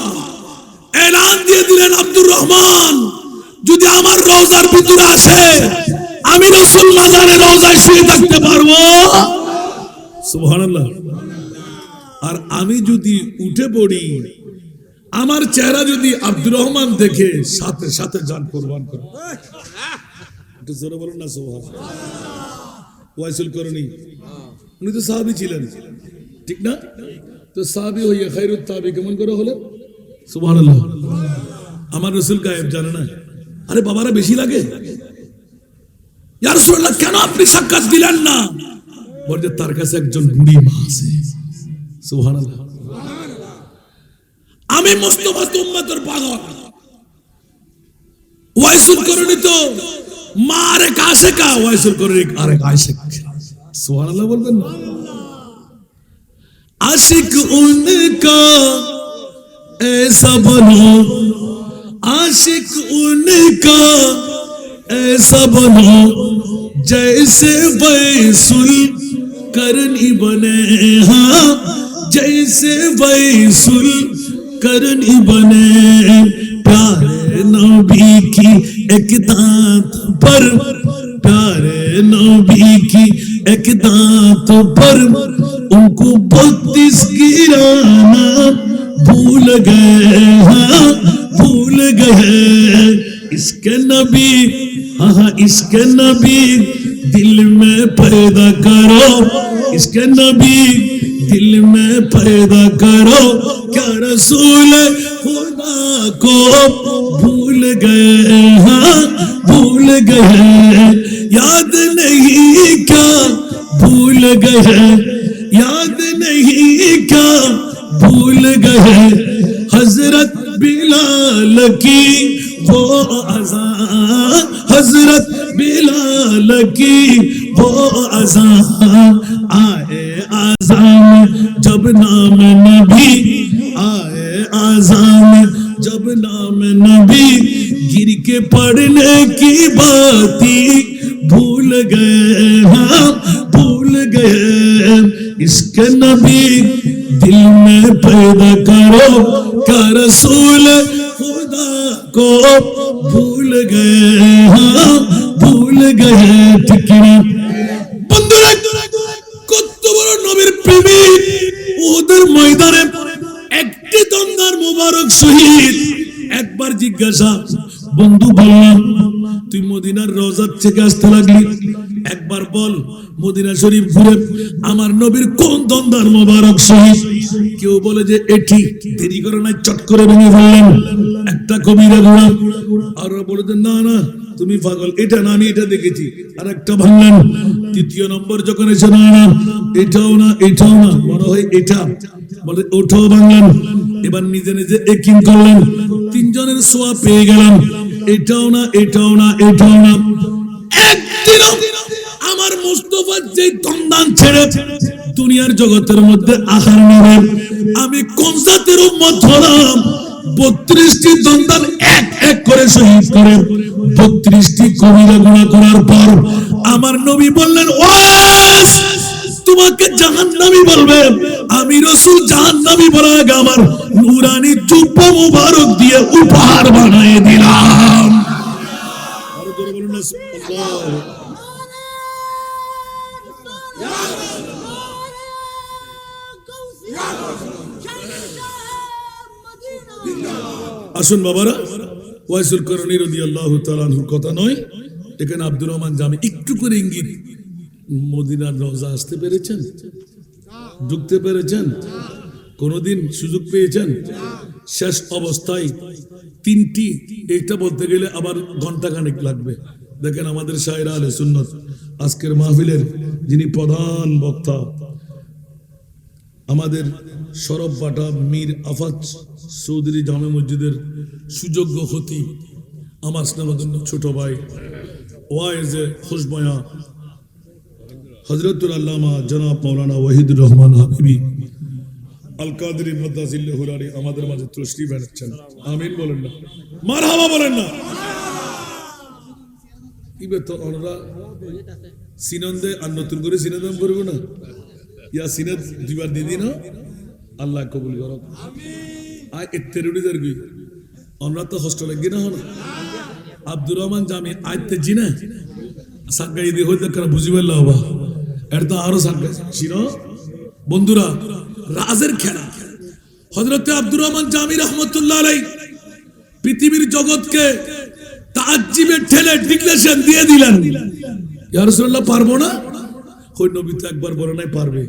এলান দিয়ে দিলেন, আব্দুর রহমান যদি আমার রওজার ভিতরে আসে আমি রাসূল মাজারে রওজায় শুয়ে থাকতে পারবো। সুবহানাল্লাহ। আর আমি যদি উঠে পড়ি, আমার চেহারা যদি আব্দুর রহমান দেখে সাথে সাথে জান কুরবান করে। একটু জোরে বলুন না সুবহানাল্লাহ। ওয়াইসুল করনি উনি তো সাহাবী ছিলেন, ঠিক না? তো সাহাবী হইয়া খায়রুত তাবি কেমন করে হলেন? সুবহানাল্লাহ। আমার রাসূল গায়েব জানে না। আরে বাবারা বেশি লাগে। ইয়া রাসূলুল্লাহ কেন আপনি সাক্ষাৎ দিলেন না? বলতে তার কাছে একজন বুড়ি মা আছে। সুবহানাল্লাহ। আমি মুস্তাফা উম্মতের পাগল। ওয়াইসুল করনি তো মা আরেক আশিকা, ওয়াইসুল করনি আরেক আশিক। সুবহানাল্লাহ বলবেন না? आशिक उनका ऐसा बनो, आशिक उनका ऐसा बनो जैसे वैसुल करनी बने। हाँ, जैसे वैसुल करनी बने। प्यारे नबी की एक दांत पर, प्यारे नबी की एक दांत पर उनको 32 गिराना भूल गए। हाँ, भूल गए। इसके नबी, हाँ इसके नबी दिल में पैदा करो, इसके नबी दिल में पैदा करो। क्या रसूल खुदा को भूल गए? हाँ, भूल गए। याद नहीं क्या भूल गए? याद नहीं क्या भूल गए? हजरत बिलाल की वो अज़ान, हजरत बिलाल की वो अज़ान। आए आज़ान जब नाम नबी, आए आज़ान जब नाम नबी, गिर के पढ़ने की बाती भूल गए। हाँ, भूल गए। इसके नबी दिल में पैदा करो। क्या रसूल खुदा को भूल गए? हाँ, भूल गए। ठीक है বন্ধুরা, কত বড় নবীর প্রেমিক। ওদের ময়দানে একটি দন্দার মুবারক শহীদ। একবার জিজ্ঞাসা, বন্ধু বললাম তুই মদিনার রওজা থেকে আসতে লাগলি, একবার বল মদিনা শরীফ ঘুরে আমার নবীর কোন দন্দার মোবারক শহীদ? কেউ বলে যে এটি, দেরি করে না চট করে ভেঙে ফেললেন একটা কবিরা গুণা। আর বলে যে না না তুমি পাগল, এটা না আমি এটা দেখেছি। আর একটা ভাঙলেন। তৃতীয় নম্বর যখন এসে না না এটাও না এটাও না, মনে হয় এটা, বলে ওটাও ভাঙলেন। এবার নিজে নিজে একিং করলেন, তিনজনের সোয়া পেয়ে গেলাম। এটাও না এটাও না এটাও না। একদিনও আমার মুস্তাফা যে দন্দান ছেড়ে দুনিয়ার জগতের মধ্যে আহার নেবেন, আমি কোন জাতের উম্মত হলাম? 32টি দন্দান এক এক করে শহীদ করে 32টি কবিরা গুনাহ করার পর আমার নবী বললেন, ওয়াস তোমাকে জাহান্নামী বলবে। আমি রাসূল জাহান্নামী বলার আগে আমার নূরানি জুব্বা মুবারক দিয়ে উপহার বানিয়ে দিলাম। আরো জোরে বলুন না সুবহানাল্লাহ। আসুন বাবারা, ওয়াইসুল করনী রাদিয়াল্লাহু তাআলা আনহুর কথা নয়, এখানে আব্দুর রহমান জামি একটু করে ইঙ্গিত। মদিনার রওজা আসতে পেরেছেন? ঢুকতে পেরেছেন? কোনদিন সুযোগ পেয়েছেন? শেষ অবস্থায় তিনটি, এইটা বলতে গেলে আবার ঘন্টাখানেক লাগবে। দেখেন আমাদের শায়রা আলে সুন্নত আজকের মাহফিলের যিনি প্রধান বক্তা, আমাদের শরফ বাটা মীর আফাজ চৌধুরী জামে মসজিদের সুযোগ্য খতিব, আমার স্নেহধন্য ছোট ভাই ওয়াইজে খুশবয়া হযরতুল আল্লামা জনাব মাওলানা ওয়াহিদুর রহমান হাবিবি আল কাদরি মাদ্দাজিল্লাহুল আলী আমাদের মাঝে তশরিফ এনেছেন। আমিন বলেন না, মারহাবা বলেন না। ইবে তো ওরা সিনন্দে আর নতুন করে সিনেদাম করবো না, ইয়া সিনেদ দুইবার দিদি না, আল্লাহ কবুল করো। আয় এত্তেরুডিদের গই আমরা তো হোস্টেলে গিয়ে না হলো আব্দুর রহমান জামি আইতে জিনা সাগাই দিয়ে হইতে কারা বুঝিবেন হবা এটা তো আরো সাগাই চিনো বন্ধুরা। রাজের খেলা হযরতে আব্দুর রহমান জামি রহমাতুল্লাহ আলাইহি পৃথিবীর জগৎকে তাজ্জিবে ঠেলে ডিক্লেরেশন দিয়ে দিলেন, ইয়া রাসূলুল্লাহ পারবো না, কই নবী তো একবার বলে নাই পারবে।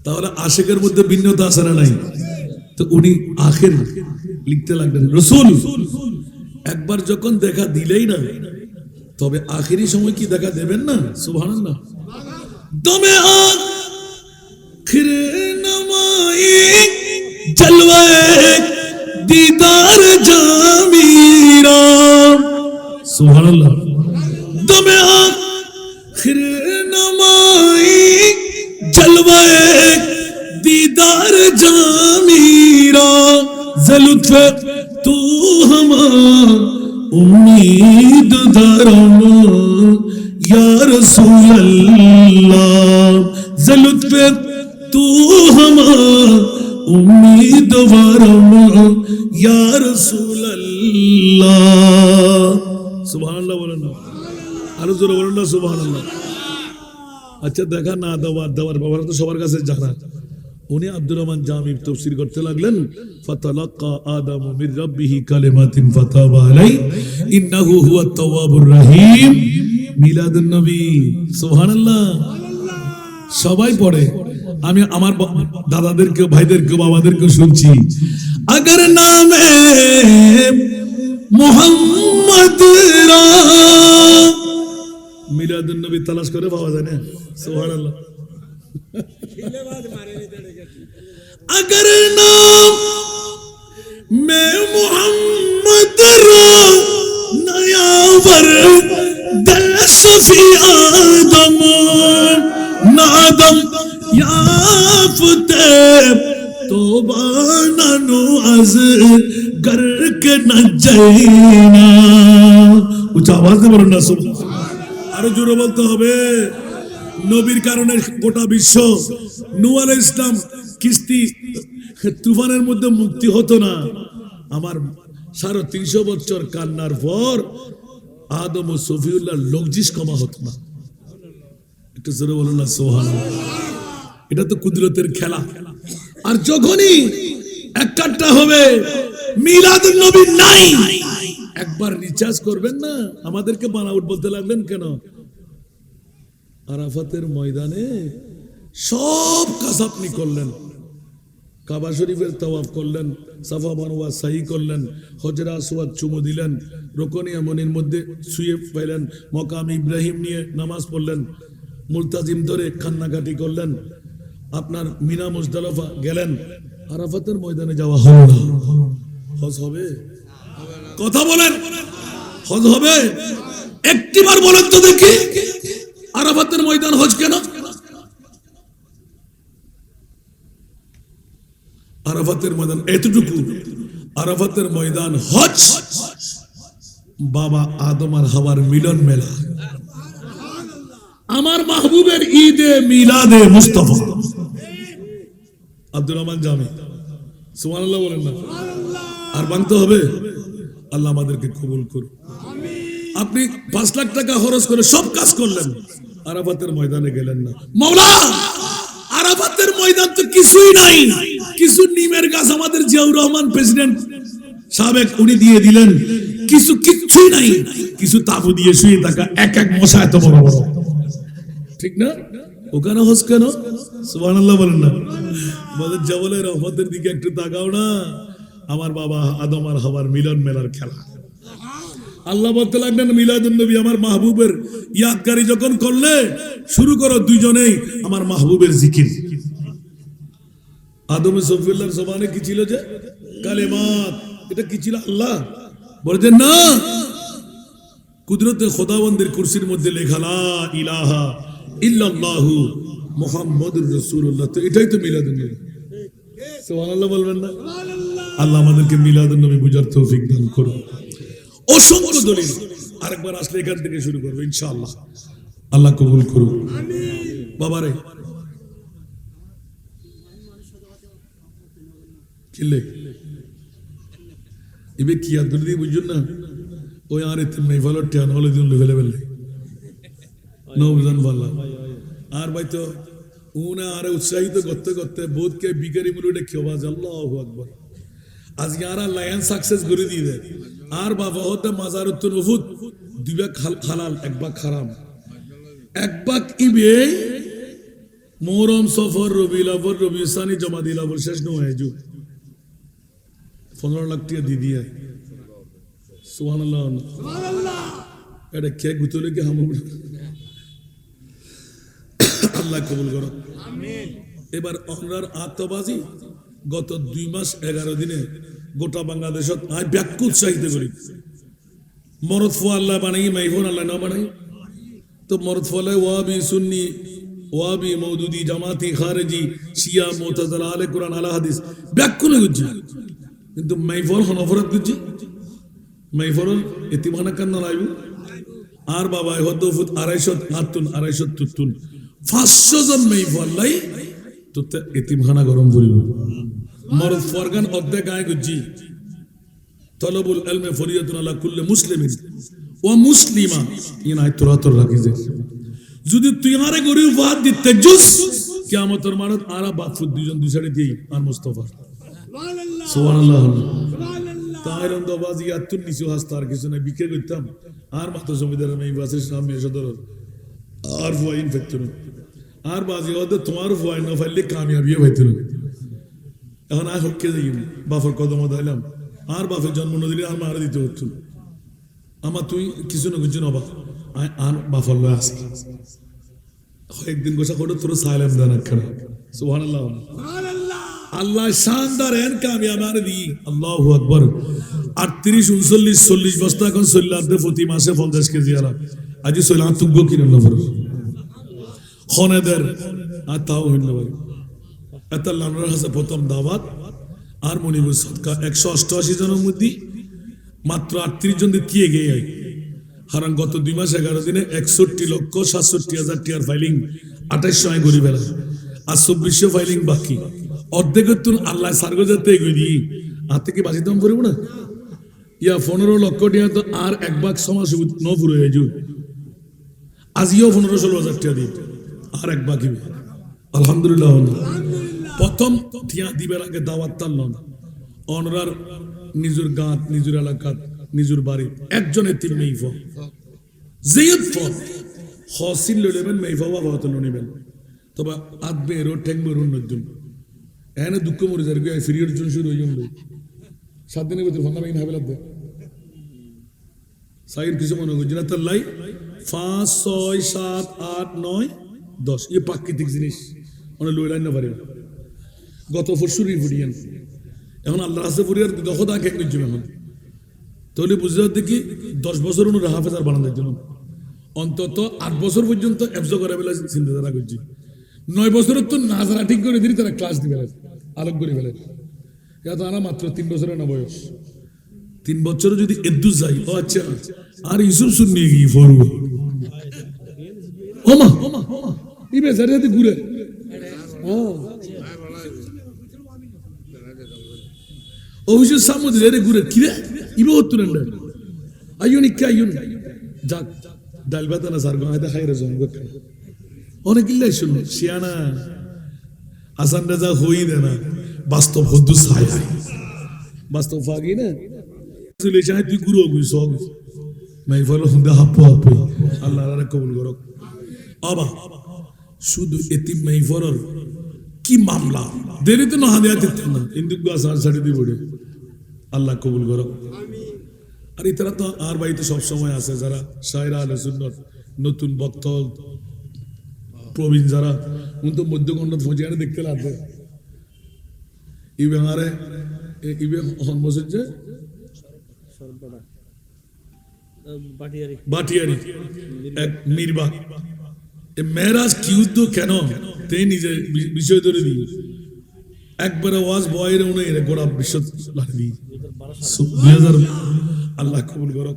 তাহলে আশিকের মধ্যে ভিন্নতা আছে না নাই? তো উনি আখির লিখতে লাগলেন, রাসূল একবার যখন দেখা দিলেই না, তবে আখিরি সময় কি দেখা দেবেন না? সুবহানাল্লাহ। দমে আখিরে নমাই জলওয়ে दीदार जामीरा सुभानअल्लाह दमे आखिर नमाई जलवाए दीदार जामीरा ज़लुत्फ़े तू हमार उम्मीद दरम या रसूल अल्लाह ज़लुत्फ़े तू हमार उम्मीदवारम या रसूल अल्लाह। सुभानअल्लाह बोलें ना, আরো জোরে বলেন না সুবহানাল্লাহ। আচ্ছা দেখা না দেওয়ার ব্যাপারে তো সবার কাছে জানা। উনি আব্দুর রহমান জামি তাফসীর করতে লাগলেন, ফাতালাক্কা আদামু মির রাব্বিহি কালিমাতিন ফাতাবা আলাইহি ইন্নাহু হুয়াত তাওয়াবুর রহিম। মিলাদুন নবী সুবহানাল্লাহ সবাই পড়ে। আমি আমার দাদাদেরকে ভাইদেরকে বাবাদেরকে শুনছি, अगर नामे मोहम्मद रा मिलादुन नबी तलाश करे पावा जाए ना सुभानअल्लाह। अगर नाम मैं मोहम्मद रा नया वर दल सफी आदम नादम याफते तोबानानु आज घर के न जाइना। উচ্চ আওয়াজে বলুন না সুবহানাল্লাহ। আরো জোরে বলতে হবে। নবীর কারণে গোটা বিশ্ব, নূহ আলাইহিস সালাম কিস্তি তুফানের মধ্যে মুক্তি হতো না। আমার 350 বছর কান্নার পর আদম ও সফিউল্লাহ লোকজিস কমা হতো না। একটু জোরে বলুন না সুবহানাল্লাহ। এটা তো কুদরতের খেলা। আর যখনই একটা হবে মিলাদুন নবী নাই, একবার রিচার্জ করবেন না। আমাদেরকে বানাউট বলতে লাগলেন কেন? আরাফাতের ময়দানে সব কাজ আপনি করলেন, কাবা শরীফের তাওয়াফ করলেন, সাফা মারওয়া সাই করলেন, হজরে আসওয়াদ চুমু দিলেন, রুকনে ইয়ামানির মধ্যে শুয়ে পেলেন, মাকাম ইব্রাহিম নিয়ে নামাজ পড়লেন, মুলতাজিম ধরে কান্নাকাটি করলেন, আপনার মিনা মুজদালিফা গেলেন। আরাফাতের ময়দানে যাওয়া হলো না। হজ হবে? কথা বলেন, হজ হবে? একটিবার বলেন তো দেখি, আরাফাতের ময়দান হজ কেন? আরাফাতের ময়দান এতটুকু, আরাফাতের ময়দান হজ বাবা আদম আর হাওয়ার মিলন মেলা। আমার মাহবুবের ঈদে মিলাদে মুস্তাফা আব্দুর রহমান জামি সুবহানাল্লাহ বলেন না। আর বানতে হবে। আল্লাহ আমাদেরকে কবুল করুন। আপনি 5 লাখ টাকা খরচ করে সব কাজ করলেন, আরাফাতের ময়দানে গেলেন না। মাওলা আরাফাতের ময়দান তো কিছুই নাই, কিছু নিমের গাছ আমাদের জিয়াউর রহমান প্রেসিডেন্ট সাবেক উনি দিয়ে দিলেন, কিছুই নাই, কিছু তাবু দিয়ে শুয়ে থাকা এক মশা এত বড় বড়, ঠিক না? ওখানে হজ কেন? সুবহানাল্লাহ বলেন না। বলেন জাবলে রহমতের দিকে একটু তাকাও না। আমার বাবা আদম আর হাওয়ার মিলন মেলার খেলা। আল্লাহ বলতে লাগলেন মিলাদুন নবী আমার মাহবুবের ইয়াদগারি যখন করলে শুরু করো দুইজনেই আমার মাহবুবের জিকির। আদম সফিউল্লাহর জবানে কি ছিল যে কালেমাত, এটা কি ছিল? আল্লাহ বলেছেন না, কুদরতে খোদাবন্দের কুরসির মধ্যে লেখা লা ইলাহা ইল্লাল্লাহু মুহাম্মাদুর রাসূলুল্লাহ। তো এটাই তো মিলাদুন নবী। সুবহানাল্লাহ বলবেন না? আল্লাহ আমাদেরকে মিলাদুন নবী বুঝার তৌফিক দান করুন। অসংখ্য দলিল, আরেকবার আসলে এখান থেকে শুরু করবো ইনশাআল্লাহ। আল্লাহ কবুল করুন। বাবারে কিলে ইবে কি আর দলি বুঝুন না, ওই আর এতে মেফালো টিয়ান হলে দিন লেভেলেবেল নো বুঝান পারলাম। আর ভাই তো উনা আরে উৎসাহিত করতে করতে বোধকে বিকারি মুলুটে খেওয়াজ আল্লাহু আকবার। আজকে আর লায়ন সাকসেস করে দিয়ে দেয়। আর বাবা হতে মাজারুত্তুন উহুদ দুই ভাগ হালাল এক ভাগ হারাম। এক ভাগ ইবে মুহররম সফর রবিউল আউয়াল রবিউল সানি জমাদিল আউয়াল শেষ নয় যু 15 লাখ টাকা দিয়ে দিয়ে সুবহানাল্লাহ সুবহানাল্লাহ। এটা কে গুতলে কি হাম আল্লাহ কবুল করো আমিন। এবার অনরার আত্মবাজি গত 2 মাস 11 দিনে গোটা বাংলাদেশত আজ ব্যাকুল উৎসাহিত করি। মরদ ফো আল্লাহ বানাই মাইফোন আল্লাহ না বানাই তো মরদ ফলে ওয়াবি সুন্নি ওয়াবি মওদুদি জামাতি খারেজি শিয়া মুতাজিলা আলে কোরআন আলা হাদিস ব্যাকুল গুজি, কিন্তু মাইফোন হনফরত গুজি মাইফোন এতিমানা কান্ন লাইবু। আর বাবা হয়তো 250 500 জন মাইফোন লাই তো এতিমখানা গরম করিব। মরদ ফরগান অর্ধেক গায়ে গুজি তলবুল ইলমে ফরিয়াতুন আলা কুল্লি মুসলিমিন ওয়া মুসলিমা ইন আয় তোরাতর রাখিছে। যদি তুই আরে গরি উপহার দিতে জুস কিয়ামতের মানত আরা বাফুদ দুইজন দুই সাইডে দেই আর মুস্তাফা সুবহানাল্লাহ সুবহানাল্লাহ সুবহানাল্লাহ। তাইরন দবাজি আতুন নিচু হাস্তার কিছু না বিকে করতাম আর মাত্র জমিদার আমি বাসের সামনে সদর আর ফুয়াইন ফেকতুন আর বাজি ওদের তোমার ফুয়াইন না ফাইলে কামিয়াবিও হইতুন। এখন আর হককে যাই বাফর কদম দাইলাম আর বাপের জন্ম নদিলে আর মারা দিতে হতো আমার তুই কিছু না কিছু নবা আর বাফর লয় আসি একদিন গোসা করে তোর সাইলেম দানা খেলা সুবহানাল্লাহ সুবহানাল্লাহ। আল্লাহ শানদার এন কামিয়াব আর দি আল্লাহু আকবার। 38 39 40 বস্তা এখন সল্লাতে প্রতি মাসে 50 কেজি আলা আজি সল্লা তুগ্গ কিনে নফর খনেদের আর তাও হইল ভাই এত লামরার হাসে প্রথম দাওয়াত আর মনিবুর সদকা 188 জনের মধ্যে মাত্র 38 জন দিয়ে গিয়ে হারান গত 2 মাস 11 দিনে 61,67,000 টিয়ার ফাইলিং 2800 গরি বেলা আর 2400 ফাইলিং বাকি অর্ধেকের তুন আল্লাহ সার্গজাতে এগিয়ে দিই আর থেকে বাঁচি দাম করবো না ইয়া 15 লক্ষ টিয়া তো আর এক ভাগ সমাজ ন পুরো হয়ে যাবে। আজিও 15-16 টাকা দিই আর এক ভাগ আলহামদুলিল্লাহ। প্রথম টিয়া দিবের আগে দাওয়াত তাল্লাম অনরার নিজের গাঁত নিজের এলাকাত নিজের বাড়ি একজন এতিম মেইফা যেই ফল হসিল লইবেন মেইফা বাবা হতে নিবেন তবে আদবে রো ঠেকবে রো নজুন এনে দুঃখ মরে যার গিয়ে ফিরিয়র জন্য শুরু হইন 7 দিনের ভিতর ফন্না মাইন হাবেলাত দে সাইর কিছু মনে করছি না তার লাই 5 6 7 8 9 10 এই প্রাকৃতিক জিনিস মানে লইলাইন না পারে গত ফরসুরি ফুডিয়ান এখন আল্লাহ রাস্তে ফুরিয়ার দখদা কেক নিচ্ছি এখন তাহলে বুঝতে দেখি 10 বছর অনু হাফেজার বানানোর জন্য অন্তত 8 বছর পর্যন্ত এফজো করে বেলা চিন্তাধারা করছি 9 বছরের তো নাজারা ঠিক করে দিলি তারা ক্লাস দিবে আলোক করে ফেলে এটা তো আনা মাত্র 3 বছরের না বয়স 3 বছরে যদি এদ্দু যাই ও আচ্ছা আর ইউসুফ শুনিয়ে গিয়ে ফরু ওমা ই বেচারে যদি ঘুরে অভিযোগ সামুদ্রে রে ঘুরে কিরে ইবে হতো না আইয়নি কে আইয়নি যাক ডাল ভাত না সার গায়ে খাই রে জঙ্গ খাই অনেক ইল্লাই শুনো শিয়ানা আসান রাজা হই দে না বাস্তব হদ্দু ছায় বাস্তব ফাগি না চলে যায় তুই গুরু গুই সব মাই ফলো হুন্দা হাপ্পো হাপ্পো আল্লাহ রা কবুল করো আবা শুধু এতিম মাই ফরর কি মামলা দেরিতে না হাদিয়া দিতে না ইন্দুক আসার ছাড়ি দি বড়ে আল্লাহ কবুল করো। আর ইতারা তো আর বাড়িতে সবসময় আছে যারা শায়রা আলে সুন্নত নতুন বক্ত প্রবীণ যারা তো মধ্যকণ্ড ফজিয়ানে দেখতে লাগবে ইবে হারে ইবে হন বসেন যে বাটিয়ারি এক মিরবা এ মেরাজ কি উদ্দ কেন তে নিজে বিষয় ধরে দিই একবার ওয়াজ বয়ের উনি এর গোড়া বিশ্ব লাগি 2000 আল্লাহ কবুল করো।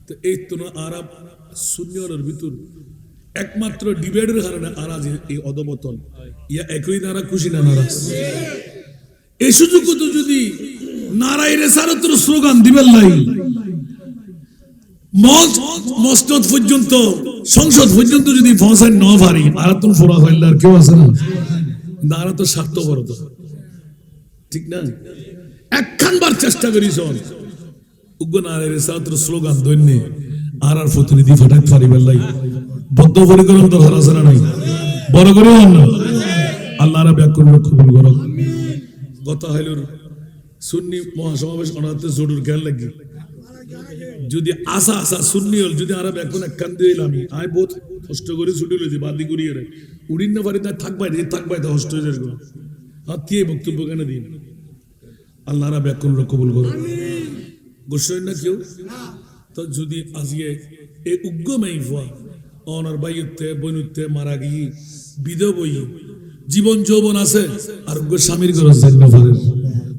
তো এই তো আরব সুন্নিয়র ভিতর একমাত্র ডিবেটের কারণে আরাজ এই অদমতন ইয়া একই নারা খুশি না নারাজ এই সুযোগ তো যদি নারাই রেসারতের স্লোগান দিবেন লাই মসনদ পর্যন্ত সংসদ পর্যন্ত যদি পৌঁছায় ন পারি আর তো ফোরা হইলে আর কেউ আছে না নারা তো স্বার্থপর তো ঠিক না একখানবার চেষ্টা করিস উগ্র নারাই রেসারতের স্লোগান দৈন্যে আর প্রতিনিধি ফাটাইতে পারিবেন লাই বদ্ধ পরিকরণ তো ধরা আছে না নাই বড় করে না আল্লাহ রাব্বি কবুল করো। গত হাইলুর সুন্নি মহাসমাবেশ অনাতে জোড়ুর জ্ঞান লাগি যদি আসা আসা সুন্নি হল যদি আরব এখন একখান দিয়ে আমি আই বহুত কষ্ট করে ছুটি লইছি বাদি করিয়ে রে উড়িন না পারি তাই থাকবাই তা হষ্ট হয়ে যাবে আর দিয়ে বক্তব্য কেন দিন আল্লাহ রাব্বি কবুল করো। গোসই না কেউ তো যদি আজিয়ে এই উগ্র মাইফা অনার বাইতে বনুতে মারা গিয়ে বিধ বই জীবন যৌবন আছে আর উগ্র স্বামীর ঘর জান্নাতের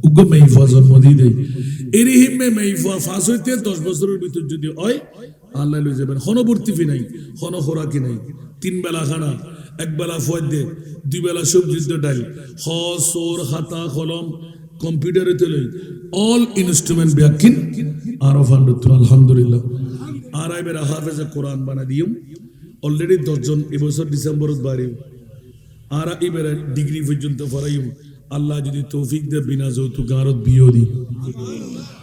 উগ্র মাইফা জন্ম দিয়ে দেয় এর হিমে মাইফা ফাঁস হইতে 10 বছরের ভিতর যদি হয় আল্লাহ লই যাবেন হনবর্তী ফি নাই হন খোরাকি নাই 3 বেলা খানা 1 বেলা ফয়েদ দে 2 বেলা সবজি ডাল হ সোর খাতা কলম কম্পিউটারে লই অল ইনস্ট্রুমেন্ট ব্যাকিন আর অফ আলহামদুলিল্লাহ আর আইবের হাফেজে কোরআন বানা দিও অলরেডি 10 জন এবছর ডিসেম্বরত বাড়িও আর এবারে ডিগ্রি পর্যন্ত পড়াইও আল্লাহ যদি তৌফিক দে বিনা যৌতুক গারত বিয়ে দি